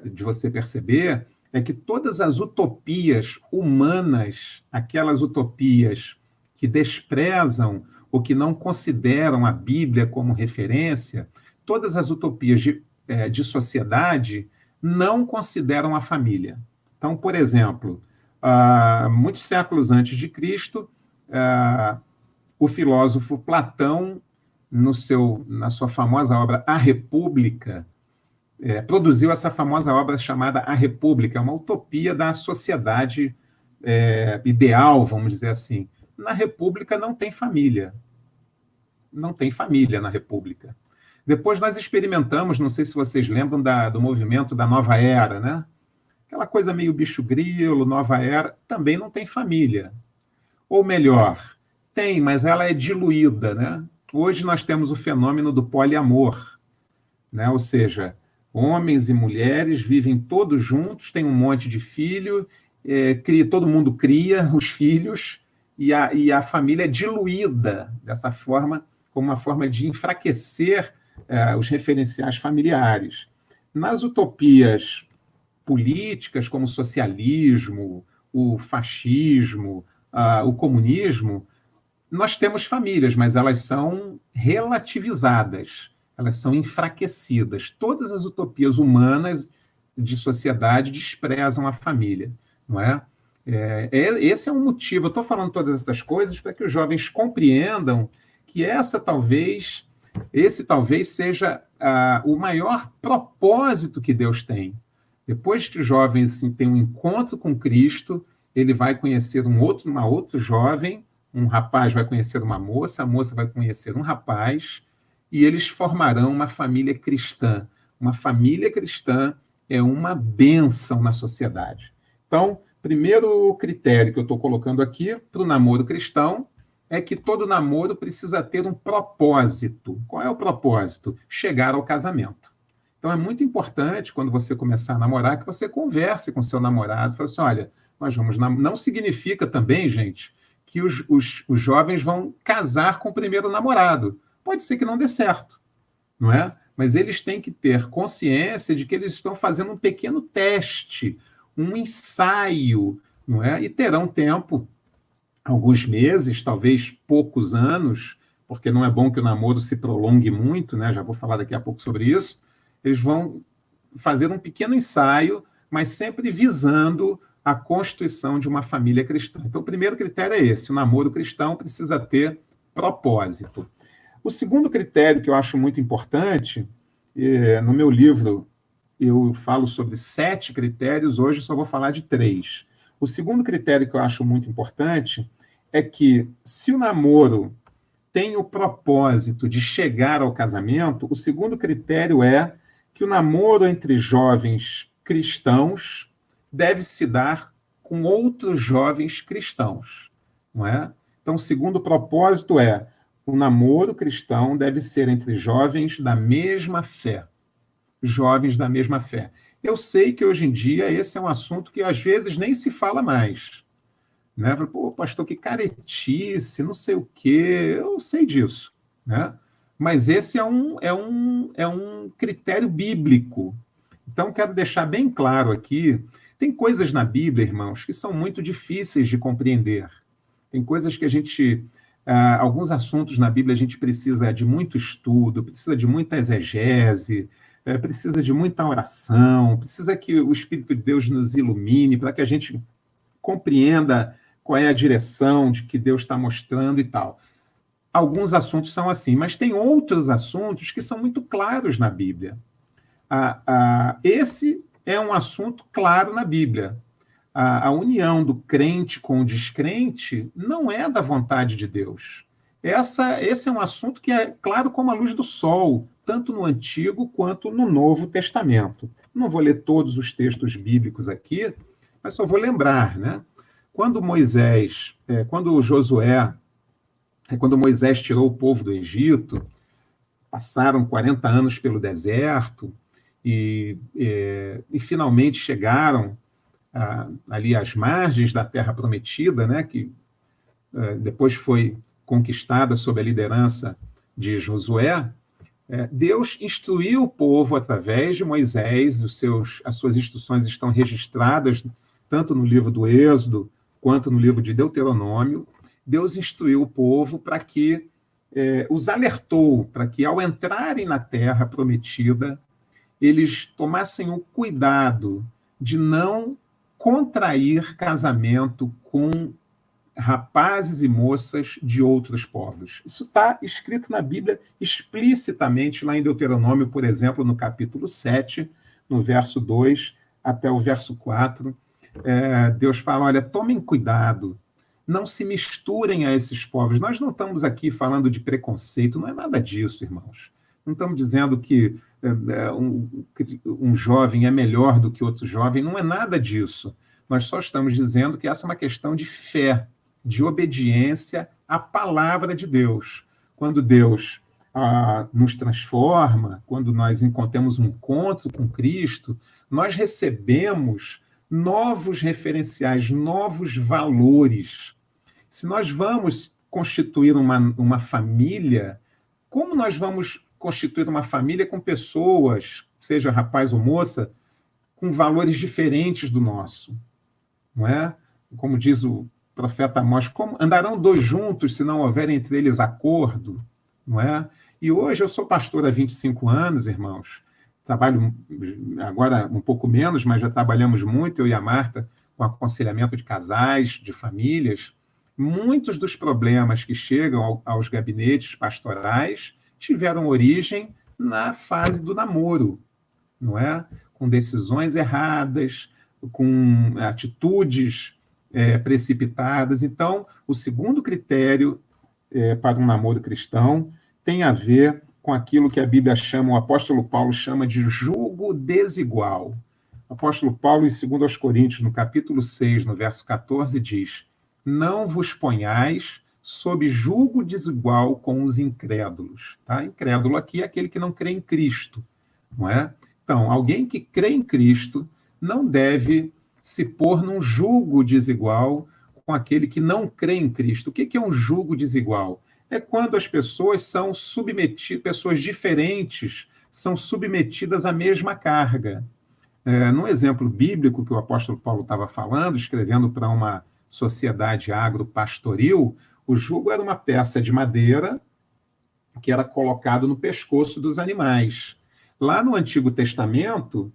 de você perceber é que todas as utopias humanas, aquelas utopias que desprezam ou que não consideram a Bíblia como referência, todas as utopias de sociedade não consideram a família. Então, por exemplo, muitos séculos antes de Cristo, o filósofo Platão, na sua famosa obra A República, produziu essa famosa obra chamada A República, uma utopia da sociedade ideal, vamos dizer assim. Na República não tem família. Não tem família na República. Depois nós experimentamos, não sei se vocês lembram do movimento da Nova Era, né? Aquela coisa meio bicho grilo, Nova Era, também não tem família. Ou melhor, tem, mas ela é diluída, né? Hoje nós temos o fenômeno do poliamor, né? Ou seja, homens e mulheres vivem todos juntos, têm um monte de filho, todo mundo cria os filhos, e a família é diluída dessa forma, como uma forma de enfraquecer os referenciais familiares. Nas utopias políticas, como o socialismo, o fascismo, o comunismo, nós temos famílias, mas elas são relativizadas, elas são enfraquecidas. Todas as utopias humanas de sociedade desprezam a família, não é? Esse é um motivo. Eu estou falando todas essas coisas para que os jovens compreendam que esse talvez seja o maior propósito que Deus tem. Depois que o jovem assim, tem um encontro com Cristo, ele vai conhecer uma outro jovem, um rapaz vai conhecer uma moça, a moça vai conhecer um rapaz, e eles formarão uma família cristã. Uma família cristã é uma bênção na sociedade. Então, primeiro critério que eu estou colocando aqui para o namoro cristão é que todo namoro precisa ter um propósito. Qual é o propósito? Chegar ao casamento. Então, é muito importante, quando você começar a namorar, que você converse com seu namorado. Fale assim, olha, nós vamos... Não significa também, gente, que os jovens vão casar com o primeiro namorado. Pode ser que não dê certo, não é? Mas eles têm que ter consciência de que eles estão fazendo um pequeno teste, um ensaio, não é? E terão tempo, alguns meses, talvez poucos anos, porque não é bom que o namoro se prolongue muito, né? Já vou falar daqui a pouco sobre isso. Eles vão fazer um pequeno ensaio, mas sempre visando a constituição de uma família cristã. Então, o primeiro critério é esse: o namoro cristão precisa ter propósito. O segundo critério que eu acho muito importante, no meu livro eu falo sobre 7 critérios, hoje só vou falar de 3. O segundo critério que eu acho muito importante é que, se o namoro tem o propósito de chegar ao casamento, o segundo critério é que o namoro entre jovens cristãos deve se dar com outros jovens cristãos, não é? Então, o segundo propósito é: o namoro cristão deve ser entre jovens da mesma fé. Jovens da mesma fé. Eu sei que hoje em dia esse é um assunto que às vezes nem se fala mais. Né? Pô, pastor, que caretice, não sei o quê, eu sei disso. Né? Mas esse é um critério bíblico. Então, quero deixar bem claro aqui, tem coisas na Bíblia, irmãos, que são muito difíceis de compreender. Tem coisas que a gente... alguns assuntos na Bíblia a gente precisa de muito estudo, precisa de muita exegese, precisa de muita oração, precisa que o Espírito de Deus nos ilumine para que a gente compreenda qual é a direção de que Deus está mostrando e tal. Alguns assuntos são assim, mas tem outros assuntos que são muito claros na Bíblia. Esse é um assunto claro na Bíblia. A união do crente com o descrente não é da vontade de Deus. Esse é um assunto que é claro como a luz do sol, tanto no Antigo quanto no Novo Testamento. Não vou ler todos os textos bíblicos aqui, mas só vou lembrar, né? Quando Moisés tirou o povo do Egito, passaram 40 anos pelo deserto e finalmente chegaram ali às margens da Terra Prometida, né, que depois foi conquistada sob a liderança de Josué. Deus instruiu o povo através de Moisés, as suas instruções estão registradas tanto no livro do Êxodo quanto no livro de Deuteronômio. Deus instruiu o povo para que, os alertou, para que ao entrarem na Terra Prometida, eles tomassem o cuidado de não contrair casamento com rapazes e moças de outros povos. Isso está escrito na Bíblia explicitamente, lá em Deuteronômio, por exemplo, no capítulo 7, no verso 2 até o verso 4. Deus fala, olha, tomem cuidado, não se misturem a esses povos. Nós não estamos aqui falando de preconceito, não é nada disso, irmãos. Não estamos dizendo que um jovem é melhor do que outro jovem, não é nada disso. Nós só estamos dizendo que essa é uma questão de fé, de obediência à palavra de Deus. Quando Deus nos transforma, quando nós temos um encontro com Cristo, nós recebemos novos referenciais, novos valores. Se nós vamos constituir uma família, como nós vamos constituir uma família com pessoas, seja rapaz ou moça, com valores diferentes do nosso? Não é? Como diz o profeta Amós, como andarão dois juntos se não houver entre eles acordo? Não é? E hoje eu sou pastor há 25 anos, irmãos. Trabalho agora um pouco menos, mas já trabalhamos muito, eu e a Marta, com aconselhamento de casais, de famílias. Muitos dos problemas que chegam aos gabinetes pastorais tiveram origem na fase do namoro, não é? com decisões erradas, com atitudes precipitadas. Então, o segundo critério para um namoro cristão tem a ver com aquilo que a Bíblia chama, o apóstolo Paulo chama de jugo desigual. O apóstolo Paulo, em 2 Coríntios, no capítulo 6, no verso 14, diz: não vos ponhais sob jugo desigual com os incrédulos. Tá? Incrédulo aqui é aquele que não crê em Cristo, não é? Então, alguém que crê em Cristo não deve se pôr num jugo desigual com aquele que não crê em Cristo. O que é um jugo desigual? É quando as pessoas são submetidas, pessoas diferentes são submetidas à mesma carga. No exemplo bíblico que o apóstolo Paulo estava falando, escrevendo para uma sociedade agropastoril, o jugo era uma peça de madeira que era colocado no pescoço dos animais. Lá no Antigo Testamento,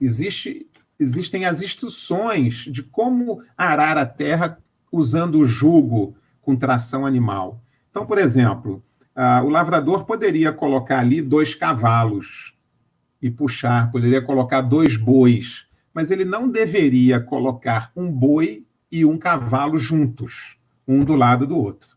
existem as instruções de como arar a terra usando o jugo com tração animal. Então, por exemplo, o lavrador poderia colocar ali 2 cavalos e puxar, poderia colocar 2 bois, mas ele não deveria colocar um boi e um cavalo juntos, um do lado do outro.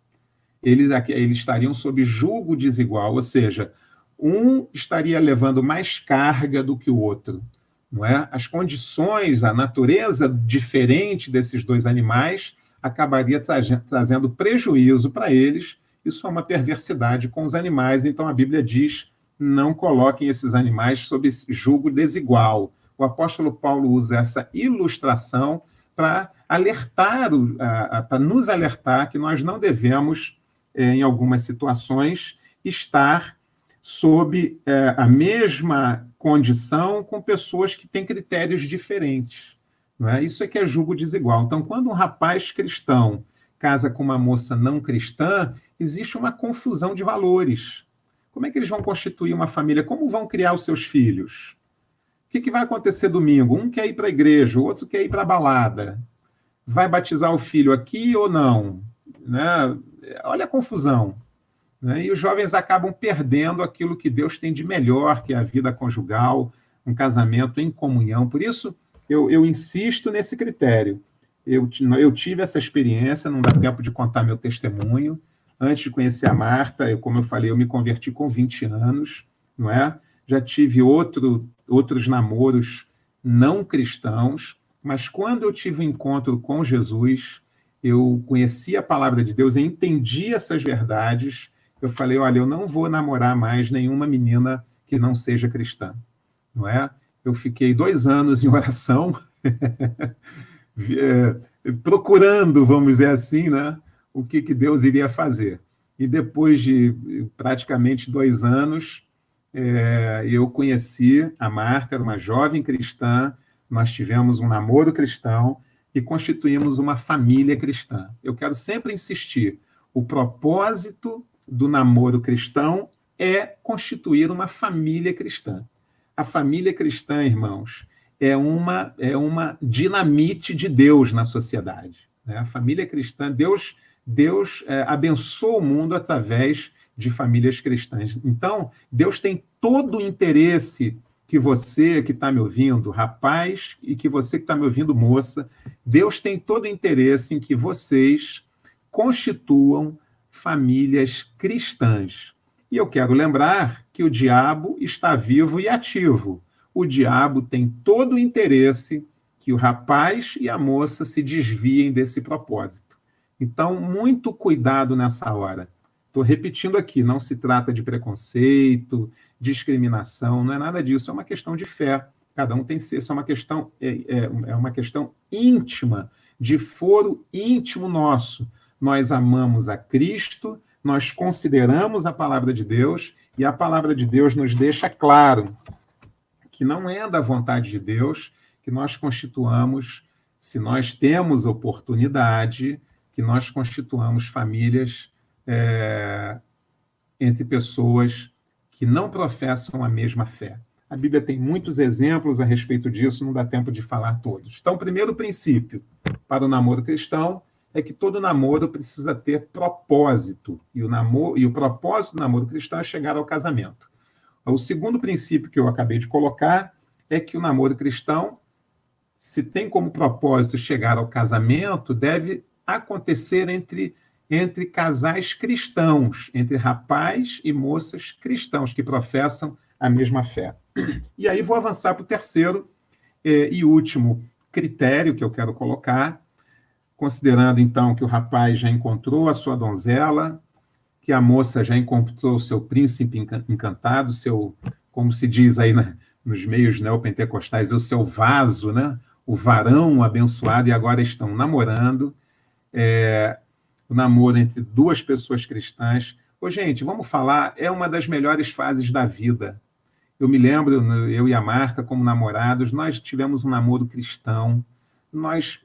Eles estariam sob jugo desigual, ou seja, um estaria levando mais carga do que o outro. Não é? As condições, a natureza diferente desses 2 animais acabaria trazendo prejuízo para eles. Isso é uma perversidade com os animais. Então, a Bíblia diz: não coloquem esses animais sob jugo desigual. O apóstolo Paulo usa essa ilustração para para nos alertar que nós não devemos, em algumas situações, estar sob a mesma condição com pessoas que têm critérios diferentes. Não é? Isso é que é jugo desigual. Então, quando um rapaz cristão casa com uma moça não cristã, existe uma confusão de valores. Como é que eles vão constituir uma família? Como vão criar os seus filhos? O que vai acontecer domingo? Um quer ir para a igreja, o outro quer ir para a balada. Vai batizar o filho aqui ou não? Né? Olha a confusão. Né? E os jovens acabam perdendo aquilo que Deus tem de melhor, que é a vida conjugal, um casamento em comunhão. Por isso, eu insisto nesse critério. Eu tive essa experiência, não dá tempo de contar meu testemunho. Antes de conhecer a Marta, como eu falei, eu me converti com 20 anos, não é? Já tive outros namoros não cristãos, mas quando eu tive um encontro com Jesus, eu conheci a palavra de Deus, eu entendi essas verdades, eu falei: olha, eu não vou namorar mais nenhuma menina que não seja cristã, não é? Eu fiquei 2 anos em oração, procurando, vamos dizer assim, né, o que Deus iria fazer. E depois de praticamente 2 anos, eu conheci a Marta, era uma jovem cristã, nós tivemos um namoro cristão e constituímos uma família cristã. Eu quero sempre insistir, o propósito do namoro cristão é constituir uma família cristã. A família cristã, irmãos, é uma dinamite de Deus na sociedade. Né? A família cristã, Deus abençoa o mundo através de famílias cristãs. Então, Deus tem todo o interesse que você que está me ouvindo, rapaz, e que você que está me ouvindo, moça, Deus tem todo o interesse em que vocês constituam famílias cristãs. E eu quero lembrar que o diabo está vivo e ativo. O diabo tem todo o interesse que o rapaz e a moça se desviem desse propósito. Então, muito cuidado nessa hora. Estou repetindo aqui, não se trata de preconceito, discriminação, não é nada disso, é uma questão de fé. Cada um tem isso, é uma questão íntima, de foro íntimo nosso. Nós amamos a Cristo, nós consideramos a palavra de Deus, e a palavra de Deus nos deixa claro que não é da vontade de Deus que nós constituamos, se nós temos oportunidade, que nós constituamos famílias entre pessoas que não professam a mesma fé. A Bíblia tem muitos exemplos a respeito disso, não dá tempo de falar todos. Então, o primeiro princípio para o namoro cristão é que todo namoro precisa ter propósito, e o propósito do namoro cristão é chegar ao casamento. O segundo princípio que eu acabei de colocar é que o namoro cristão, se tem como propósito chegar ao casamento, deve acontecer entre casais cristãos, entre rapaz e moças cristãos que professam a mesma fé. E aí vou avançar para o terceiro e último critério que eu quero colocar, considerando então que o rapaz já encontrou a sua donzela, que a moça já encontrou o seu príncipe encantado, como se diz aí nos meios neopentecostais, o seu vaso, né? O varão abençoado, e agora estão namorando. O namoro entre duas pessoas cristãs. Gente, vamos falar, é uma das melhores fases da vida. Eu me lembro, eu e a Marta, como namorados, nós tivemos um namoro cristão, nós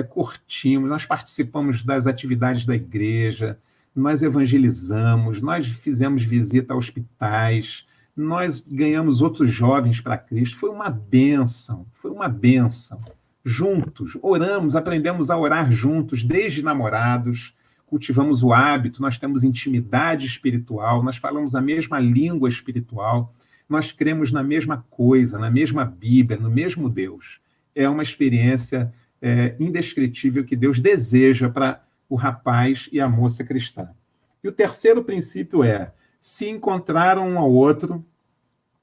curtimos, nós participamos das atividades da igreja, nós evangelizamos, nós fizemos visita a hospitais, nós ganhamos outros jovens para Cristo. Foi uma bênção, foi uma bênção. Juntos, oramos, aprendemos a orar juntos, desde namorados, cultivamos o hábito, nós temos intimidade espiritual, nós falamos a mesma língua espiritual, nós cremos na mesma coisa, na mesma Bíblia, no mesmo Deus. É uma experiência indescritível que Deus deseja para o rapaz e a moça cristã. E o terceiro princípio é, se encontraram um ao outro,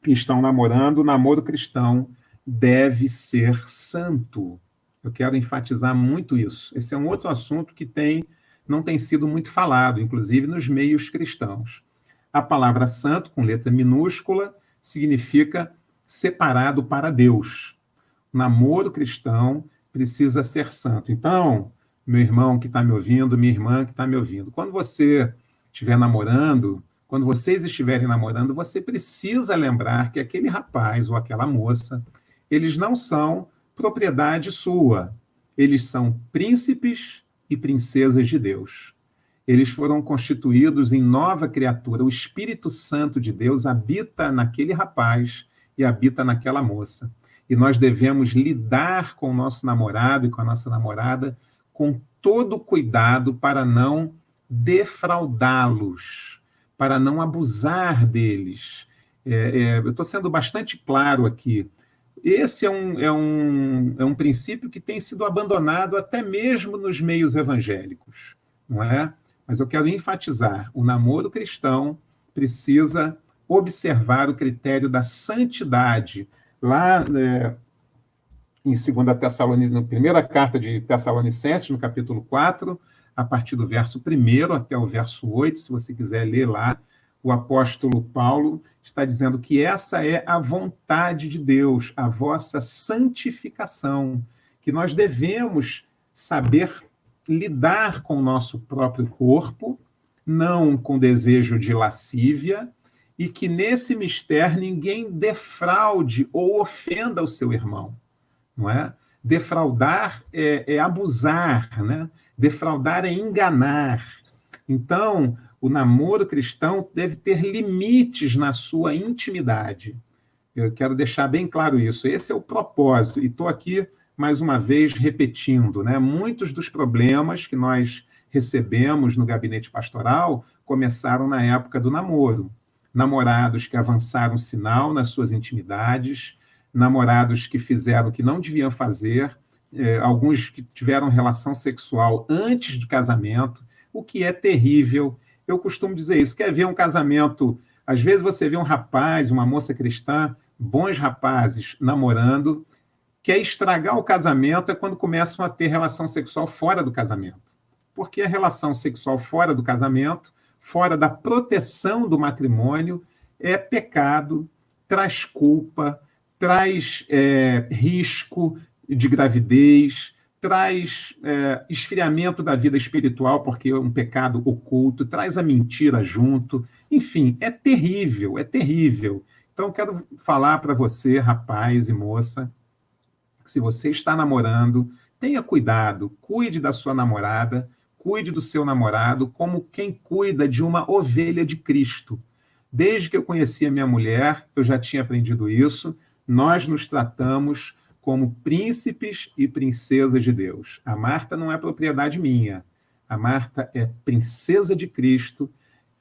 que estão namorando, o namoro cristão deve ser santo. Eu quero enfatizar muito isso. Esse é um outro assunto que não tem sido muito falado, inclusive nos meios cristãos. A palavra santo, com letra minúscula, significa separado para Deus. O namoro cristão precisa ser santo. Então, meu irmão que está me ouvindo, minha irmã que está me ouvindo, quando você estiver namorando, quando vocês estiverem namorando, você precisa lembrar que aquele rapaz ou aquela moça, eles não são propriedade sua. Eles são príncipes e princesas de Deus. Eles foram constituídos em nova criatura. O Espírito Santo de Deus habita naquele rapaz e habita naquela moça. E nós devemos lidar com o nosso namorado e com a nossa namorada com todo cuidado para não defraudá-los, para não abusar deles. Eu estou sendo bastante claro aqui. Esse é um princípio que tem sido abandonado até mesmo nos meios evangélicos, não é? Mas eu quero enfatizar, o namoro cristão precisa observar o critério da santidade. Lá em 2 Tessalonicenses, na primeira carta de Tessalonicenses, no capítulo 4, a partir do verso 1 até o verso 8, se você quiser ler lá, o apóstolo Paulo está dizendo que essa é a vontade de Deus, a vossa santificação, que nós devemos saber lidar com o nosso próprio corpo, não com desejo de lascívia, e que nesse mistério ninguém defraude ou ofenda o seu irmão, não é? Defraudar é abusar, né? Defraudar é enganar. Então, o namoro cristão deve ter limites na sua intimidade. Eu quero deixar bem claro isso. Esse é o propósito. E estou aqui, mais uma vez, repetindo, né? Muitos dos problemas que nós recebemos no gabinete pastoral começaram na época do namoro. Namorados que avançaram sinal nas suas intimidades, namorados que fizeram o que não deviam fazer, alguns que tiveram relação sexual antes do casamento, o que é terrível. Eu costumo dizer isso. Quer ver um casamento? Às vezes você vê um rapaz, uma moça cristã, bons rapazes namorando, quer estragar o casamento é quando começam a ter relação sexual fora do casamento. Porque a relação sexual fora do casamento, fora da proteção do matrimônio, é pecado, traz culpa, traz risco de gravidez, traz esfriamento da vida espiritual, porque é um pecado oculto, traz a mentira junto. Enfim, é terrível, é terrível. Então, eu quero falar para você, rapaz e moça, que se você está namorando, tenha cuidado, cuide da sua namorada, cuide do seu namorado como quem cuida de uma ovelha de Cristo. Desde que eu conheci a minha mulher, eu já tinha aprendido isso, nós nos tratamos como príncipes e princesas de Deus. A Marta não é propriedade minha. A Marta é princesa de Cristo,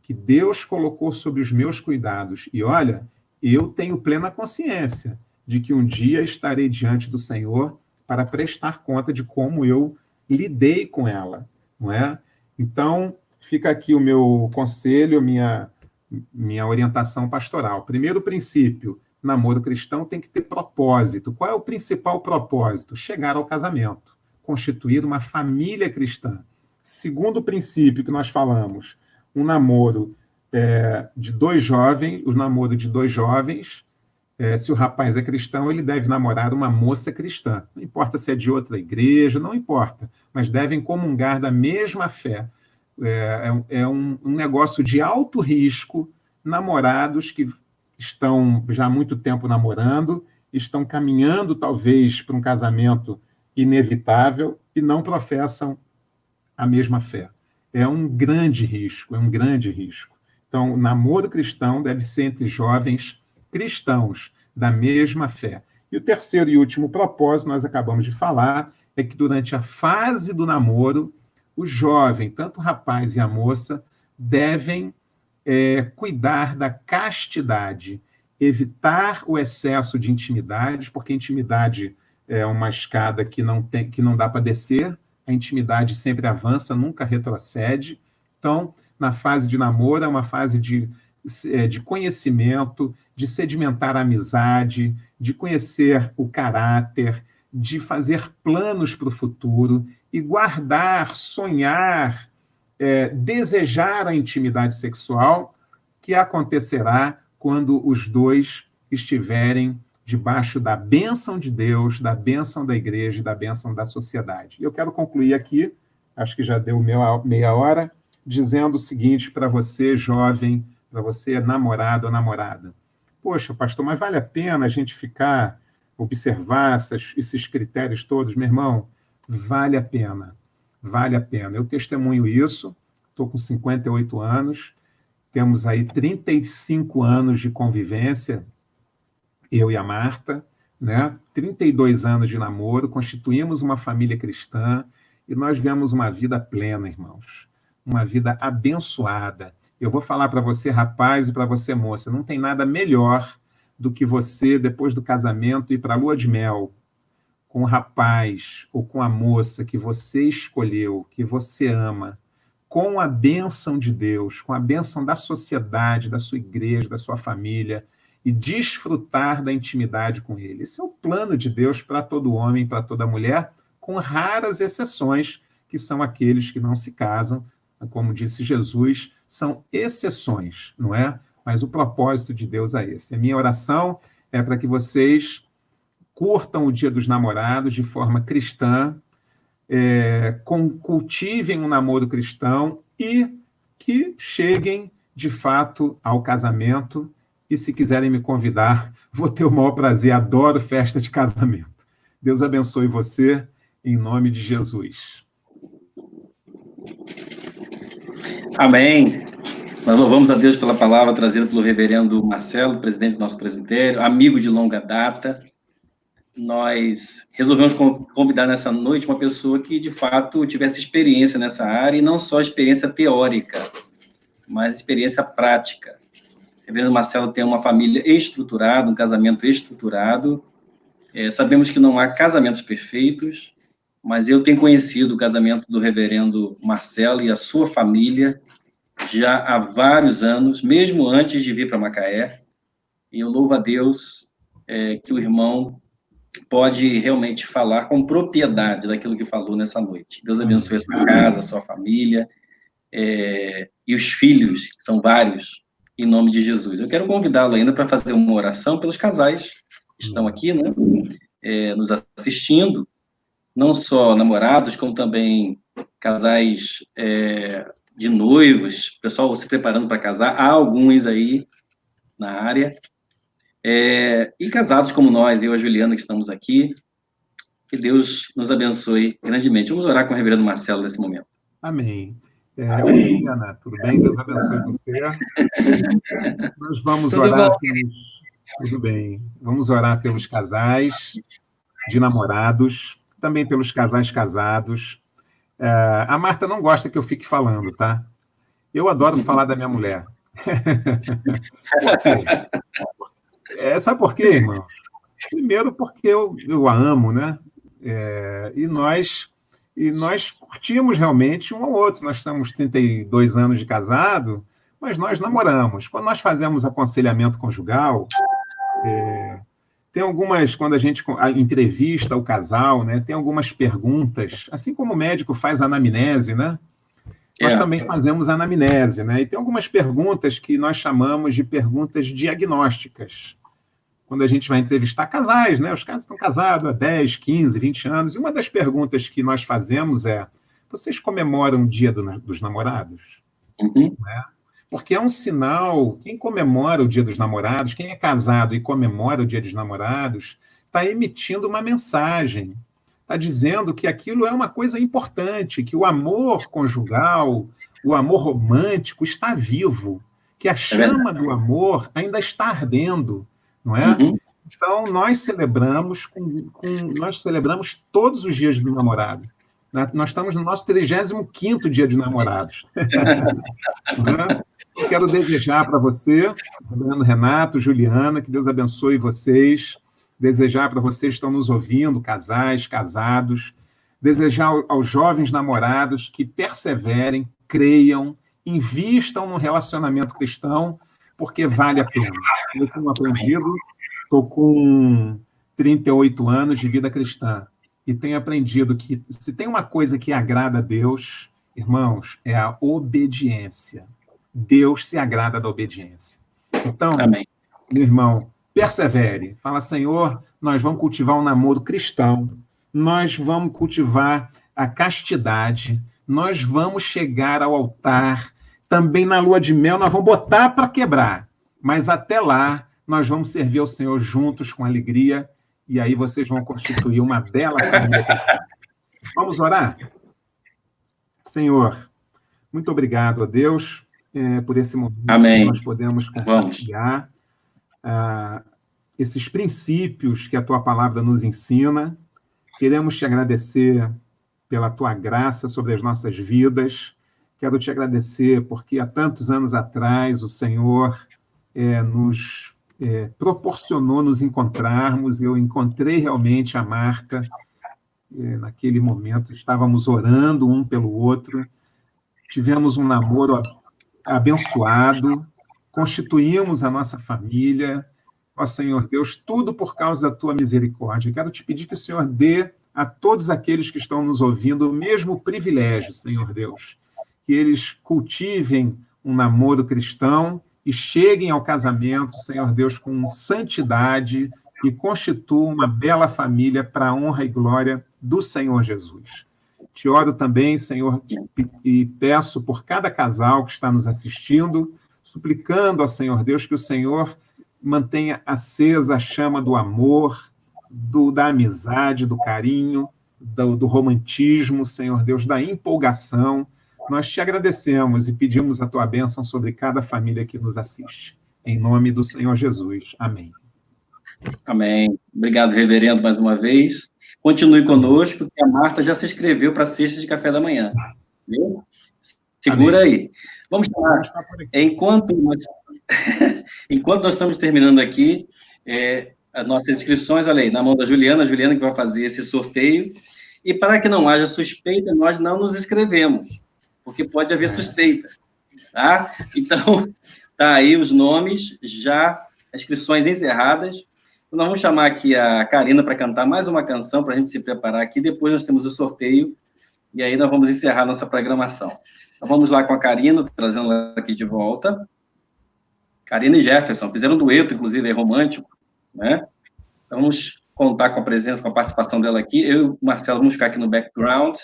que Deus colocou sob os meus cuidados. E olha, eu tenho plena consciência de que um dia estarei diante do Senhor para prestar conta de como eu lidei com ela, não é? Então, fica aqui o meu conselho, minha orientação pastoral. Primeiro princípio, namoro cristão tem que ter propósito. Qual é o principal propósito? Chegar ao casamento, constituir uma família cristã. Segundo princípio que nós falamos, um namoro de dois jovens, o namoro de dois jovens, se o rapaz é cristão, ele deve namorar uma moça cristã. Não importa se é de outra igreja, não importa, mas devem comungar da mesma fé. É um negócio de alto risco, namorados que estão já há muito tempo namorando, estão caminhando talvez para um casamento inevitável e não professam a mesma fé. É um grande risco, é um grande risco. Então, o namoro cristão deve ser entre jovens cristãos da mesma fé. E o terceiro e último propósito, nós acabamos de falar, é que durante a fase do namoro, o jovem, tanto o rapaz e a moça, devem cuidar da castidade, evitar o excesso de intimidades, porque a intimidade é uma escada que não dá para descer, a intimidade sempre avança, nunca retrocede. Então, na fase de namoro, é uma fase de conhecimento, de sedimentar a amizade, de conhecer o caráter, de fazer planos para o futuro e guardar, sonhar, desejar a intimidade sexual, que acontecerá quando os dois estiverem debaixo da bênção de Deus, da bênção da igreja e da bênção da sociedade. E eu quero concluir aqui, acho que já deu meia hora, dizendo o seguinte para você, jovem, para você, namorado ou namorada. Poxa, pastor, mas vale a pena a gente observar esses critérios todos? Meu irmão, vale a pena. Vale a pena. Eu testemunho isso, estou com 58 anos, temos aí 35 anos de convivência, eu e a Marta, né? 32 anos de namoro, constituímos uma família cristã e nós vivemos uma vida plena, irmãos. Uma vida abençoada. Eu vou falar para você, rapaz, e para você, moça, não tem nada melhor do que você, depois do casamento, ir para a lua de mel com o rapaz ou com a moça que você escolheu, que você ama, com a bênção de Deus, com a bênção da sociedade, da sua igreja, da sua família, e desfrutar da intimidade com ele. Esse é o plano de Deus para todo homem, para toda mulher, com raras exceções, que são aqueles que não se casam, como disse Jesus, são exceções, não é? Mas o propósito de Deus é esse. A minha oração é para que vocês curtam o Dia dos Namorados de forma cristã, cultivem um namoro cristão e que cheguem, de fato, ao casamento. E se quiserem me convidar, vou ter o maior prazer, adoro festa de casamento. Deus abençoe você, em nome de Jesus. Amém. Nós louvamos a Deus pela palavra trazida pelo reverendo Marcelo, presidente do nosso presbitério, amigo de longa data. Nós resolvemos convidar nessa noite uma pessoa que, de fato, tivesse experiência nessa área, e não só experiência teórica, mas experiência prática. O reverendo Marcelo tem uma família estruturada, um casamento estruturado. Sabemos que não há casamentos perfeitos, mas eu tenho conhecido o casamento do reverendo Marcelo e a sua família já há vários anos, mesmo antes de vir para Macaé, e eu louvo a Deus que o irmão pode realmente falar com propriedade daquilo que falou nessa noite. Deus abençoe a sua casa, a sua família, e os filhos, que são vários, em nome de Jesus. Eu quero convidá-lo ainda para fazer uma oração pelos casais que estão aqui, né, nos assistindo, não só namorados, como também casais de noivos, pessoal se preparando para casar, há alguns aí na área, e casados como nós, eu e a Juliana, que estamos aqui, que Deus nos abençoe grandemente. Vamos orar com o reverendo Marcelo nesse momento. Amém. Oi, Juliana, tudo bem? Deus abençoe você. Nós vamos orar Tudo bem. Vamos orar pelos casais de namorados, também pelos casais casados. A Marta não gosta que eu fique falando, tá? Eu adoro falar da minha mulher. Por quê? Sabe por quê, irmão? Primeiro porque eu a amo, né? E nós curtimos realmente um ao outro. Nós estamos 32 anos de casado, mas nós namoramos. Quando nós fazemos aconselhamento conjugal, tem algumas, quando a gente entrevista o casal, né, tem algumas perguntas, assim como o médico faz anamnese, né? Nós também fazemos anamnese, né? E tem algumas perguntas que nós chamamos de perguntas diagnósticas. Quando a gente vai entrevistar casais, né? Os caras estão casados há 10, 15, 20 anos, e uma das perguntas que nós fazemos é: vocês comemoram o Dia dos Namorados? Uhum. Porque é um sinal, quem comemora o Dia dos Namorados, quem é casado e comemora o Dia dos Namorados, está emitindo uma mensagem, está dizendo que aquilo é uma coisa importante, que o amor conjugal, o amor romântico está vivo, que a chama do amor ainda está ardendo, não é? Uhum. Então, nós celebramos todos os dias do namorado. Nós estamos no nosso 35º dia de namorados. Eu quero desejar para você, Renato, Juliana, que Deus abençoe vocês, desejar para vocês que estão nos ouvindo, casais, casados, desejar aos jovens namorados que perseverem, creiam, invistam no relacionamento cristão, porque vale a pena. Eu tenho aprendido, estou com 38 anos de vida cristã, e tenho aprendido que se tem uma coisa que agrada a Deus, irmãos, é a obediência. Deus se agrada da obediência. Então, Amém. Meu irmão, persevere. Fala, Senhor, nós vamos cultivar um namoro cristão, nós vamos cultivar a castidade, nós vamos chegar ao altar, também na lua de mel nós vamos botar para quebrar, mas até lá nós vamos servir ao Senhor juntos com alegria, e aí vocês vão constituir uma bela família cristã. Vamos orar? Senhor, muito obrigado a Deus por esse momento. Amém. Que nós podemos compartilhar esses princípios que a tua palavra nos ensina. Queremos te agradecer pela tua graça sobre as nossas vidas. Quero te agradecer porque há tantos anos atrás o Senhor nos proporcionou nos encontrarmos. Eu encontrei realmente a Marta. Naquele momento estávamos orando um pelo outro. Tivemos um namoro abençoado. Constituímos a nossa família. Ó Senhor Deus, tudo por causa da tua misericórdia. Quero te pedir que o Senhor dê a todos aqueles que estão nos ouvindo o mesmo privilégio, Senhor Deus, que eles cultivem um namoro cristão e cheguem ao casamento, Senhor Deus, com santidade e constituam uma bela família para a honra e glória do Senhor Jesus. Te oro também, Senhor, e peço por cada casal que está nos assistindo, suplicando ao Senhor Deus que o Senhor mantenha acesa a chama do amor, da amizade, do carinho, do romantismo, Senhor Deus, da empolgação. Nós te agradecemos e pedimos a tua bênção sobre cada família que nos assiste. Em nome do Senhor Jesus. Amém. Amém. Obrigado, reverendo, mais uma vez. Continue conosco, que a Marta já se inscreveu para a cesta de café da manhã. Viu? Segura Amém. aí. Vamos lá. Enquanto nós estamos terminando aqui, as nossas inscrições, olha aí, na mão da Juliana, a Juliana que vai fazer esse sorteio. E para que não haja suspeita, nós não nos inscrevemos, porque pode haver suspeita. Tá? Então, tá aí os nomes, já inscrições encerradas. Então, nós vamos chamar aqui a Karina para cantar mais uma canção, para a gente se preparar aqui. Depois nós temos o sorteio, e aí nós vamos encerrar nossa programação. Então, vamos lá com a Karina, trazendo ela aqui de volta. Karina e Jefferson, fizeram um dueto, inclusive, romântico, né? Então, vamos contar com a presença, com a participação dela aqui. Eu e o Marcelo vamos ficar aqui no background.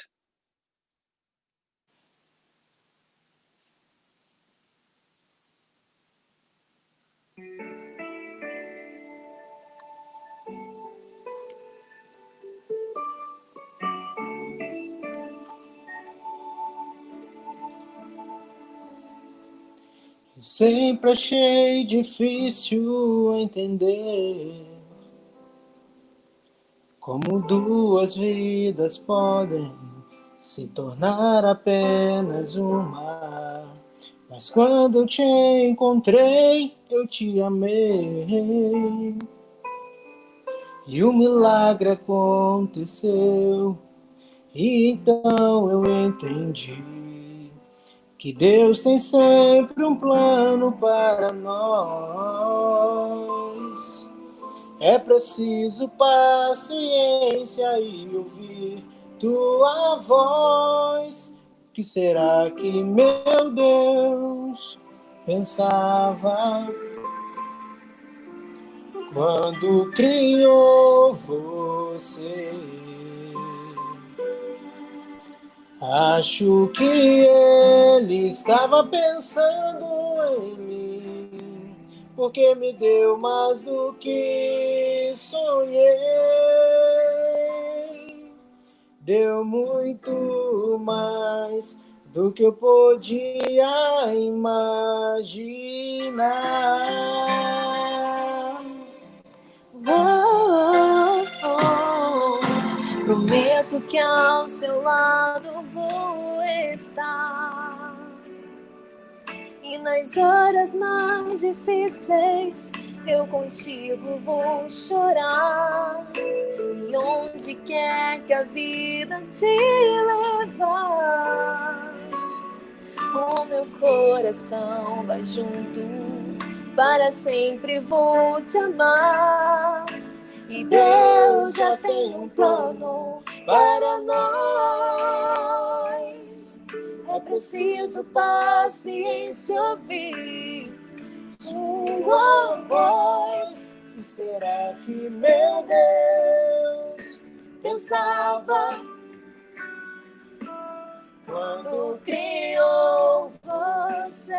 Sempre achei difícil entender como duas vidas podem se tornar apenas uma. Mas quando eu te encontrei, eu te amei. E o milagre aconteceu. E então eu entendi que Deus tem sempre um plano para nós. É preciso paciência e ouvir tua voz. O que será que meu Deus pensava quando criou você? Acho que ele estava pensando em mim, porque me deu mais do que sonhei. Deu muito mais do que eu podia imaginar. Oh, oh, prometo que ao seu lado vou estar. E nas horas mais difíceis eu contigo vou chorar. E onde quer que a vida te levar, o meu coração vai junto, para sempre vou te amar. E Deus já tem um plano para nós. É preciso paciência ouvir sua voz. O que será que meu Deus Pensava quando criou você.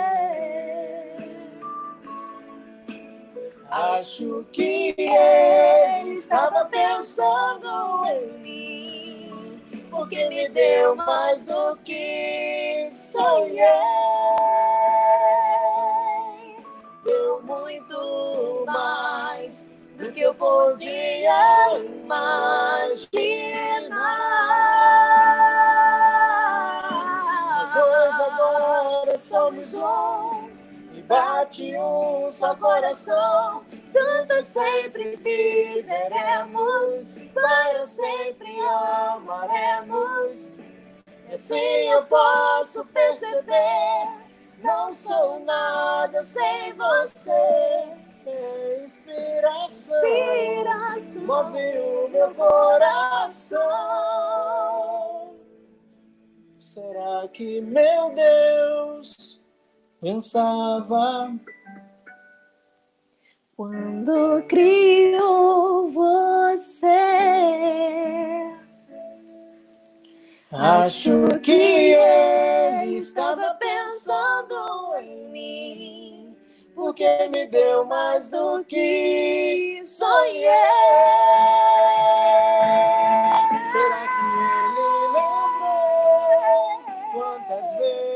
acho que ele estava pensando em mim, porque me deu mais do que sonhei. Deu muito mais do que eu podia imaginar. Nós agora somos um, e bate um só coração. Juntos sempre viveremos, para sempre amaremos. E assim eu posso perceber, não sou nada sem você. É inspiração, move o meu coração. Será que meu Deus pensava quando criou você? Acho que ele estava pensando em mim, porque me deu mais do que sonhei. Será que ele lembrou quantas vezes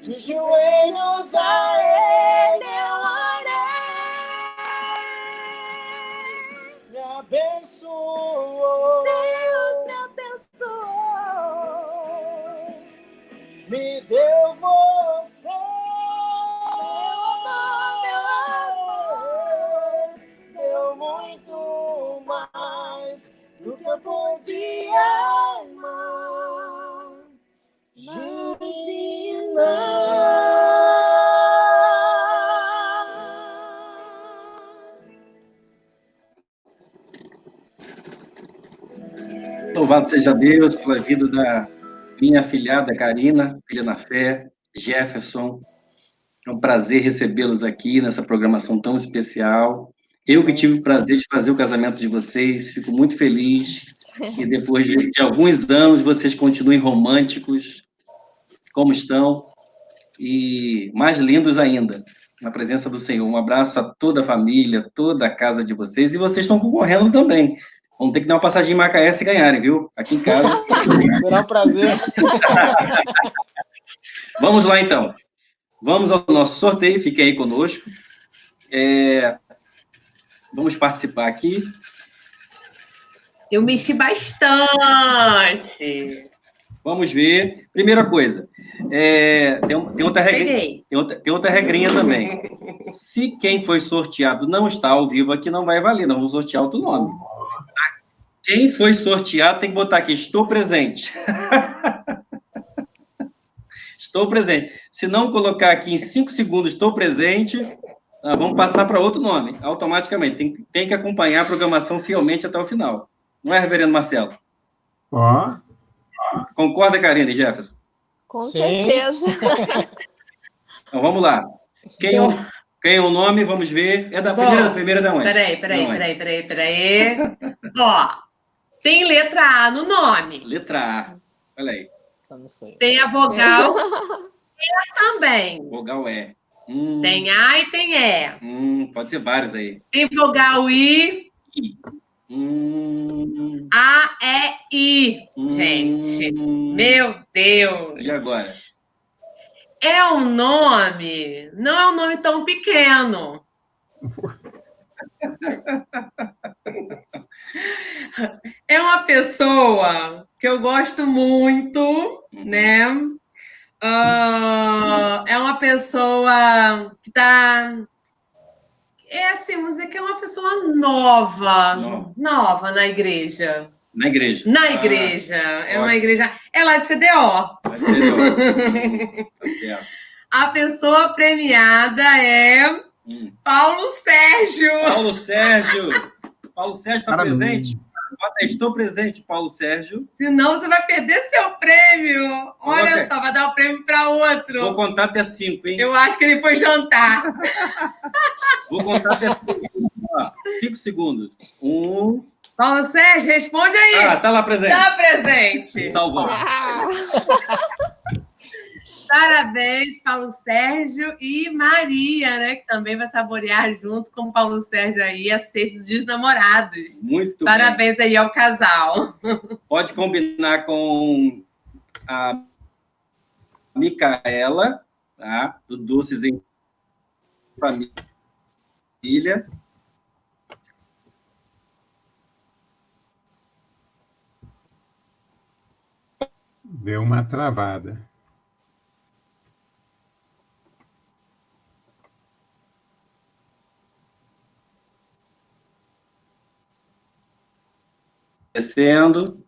de joelhos a ele eu orei? Me abençoou. Deus me abençoou. Me deu você. Meu amor. Deu muito mais do que eu podia Louvado seja Deus pela vida da minha afilhada Karina, filha na fé, Jefferson. É um prazer recebê-los aqui nessa programação tão especial. Eu que tive o prazer de fazer o casamento de vocês, fico muito feliz que depois de alguns anos vocês continuem românticos, como estão, e mais lindos ainda, na presença do Senhor. Um abraço a toda a família, toda a casa de vocês, e vocês estão concorrendo também. Vamos ter que dar uma passadinha em Macaé se ganharem, viu? Aqui em casa. Será um prazer. Vamos lá, então. Vamos ao nosso sorteio, fiquem aí conosco. Vamos participar aqui. Eu mexi bastante. Vamos ver. Primeira coisa, Tem outra regrinha, Peguei. tem outra regrinha também. Se quem foi sorteado não está ao vivo aqui, não vai valer, não vamos sortear outro nome. Quem foi sorteado tem que botar aqui, estou presente. Estou presente. Se não colocar aqui em 5 segundos, estou presente, vamos passar para outro nome, automaticamente. Tem que acompanhar a programação fielmente até o final. Não é, reverendo Marcelo? Ó, Concorda, Karina e Jefferson? Com Sim. certeza. Então, vamos lá. Quem é o nome? Vamos ver. É da Bom, primeira da onde? Peraí. Ó, tem letra A no nome. Letra A. Olha aí. Eu não sei. Tem a vogal E também. Vogal E. Tem A e tem E. Pode ser vários aí. Tem vogal I. A, E, I. Gente, meu Deus. E agora? É um nome, não é um nome tão pequeno. É uma pessoa que eu gosto muito, né? É uma pessoa que tá... É assim, vamos dizer que é uma pessoa nova na igreja. Na igreja. Na igreja. É ótimo. uma igreja... É lá de CDO. Vai ser tá certo. A pessoa premiada é Paulo Sérgio. Paulo Sérgio. Paulo Sérgio está Parabéns. presente. Estou presente, Paulo Sérgio. Senão você vai perder seu prêmio. Olha só, vai dar o prêmio para outro. Vou contar até 5, hein? Eu acho que ele foi jantar. Vou contar até 5. 5 segundos. 1. Paulo Sérgio, responde aí. Tá lá presente. Tá presente. Salvou. Parabéns, Paulo Sérgio e Maria, né? Que também vai saborear junto com o Paulo Sérgio aí a Sexta dos Dias Namorados. Muito Parabéns bem. aí ao casal. Pode combinar com a Micaela, tá? Do Doces em Família. deu uma travada. Descendo.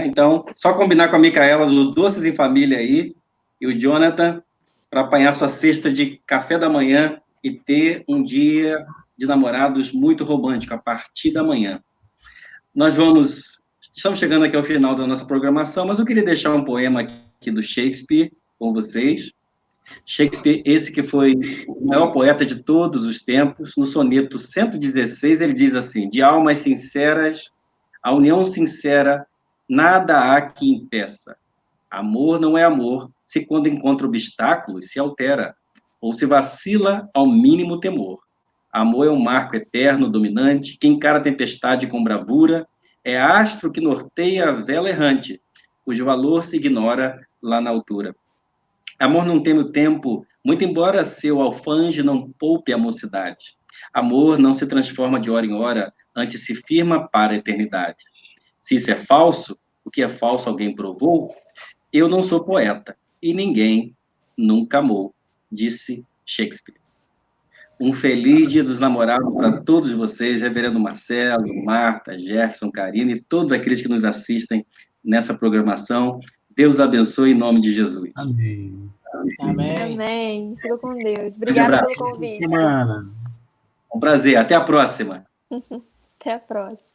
Então, só combinar com a Micaela do Doces em Família aí e o Jonathan para apanhar sua cesta de café da manhã e ter um dia de namorados muito romântico a partir da manhã. Estamos chegando aqui ao final da nossa programação, mas eu queria deixar um poema aqui do Shakespeare com vocês. Shakespeare, esse que foi o maior poeta de todos os tempos, no soneto 116, ele diz assim: de almas sinceras, a união sincera, nada há que impeça. Amor não é amor, se quando encontra obstáculos se altera, ou se vacila ao mínimo temor. Amor é um marco eterno, dominante, que encara a tempestade com bravura, é astro que norteia a vela errante, cujo valor se ignora lá na altura. Amor não teme o tempo, muito embora seu alfange não poupe a mocidade. Amor não se transforma de hora em hora, antes se firma para a eternidade. Se isso é falso, o que é falso alguém provou? Eu não sou poeta, e ninguém nunca amou, disse Shakespeare. Um feliz Dia dos Namorados para todos vocês, reverendo Marcelo, Marta, Jefferson, Karina e todos aqueles que nos assistem nessa programação. Deus abençoe em nome de Jesus. Amém. Amém. Amém. Fica com Deus. Obrigada pelo convite. Semana. Um prazer. Até a próxima. Até a próxima.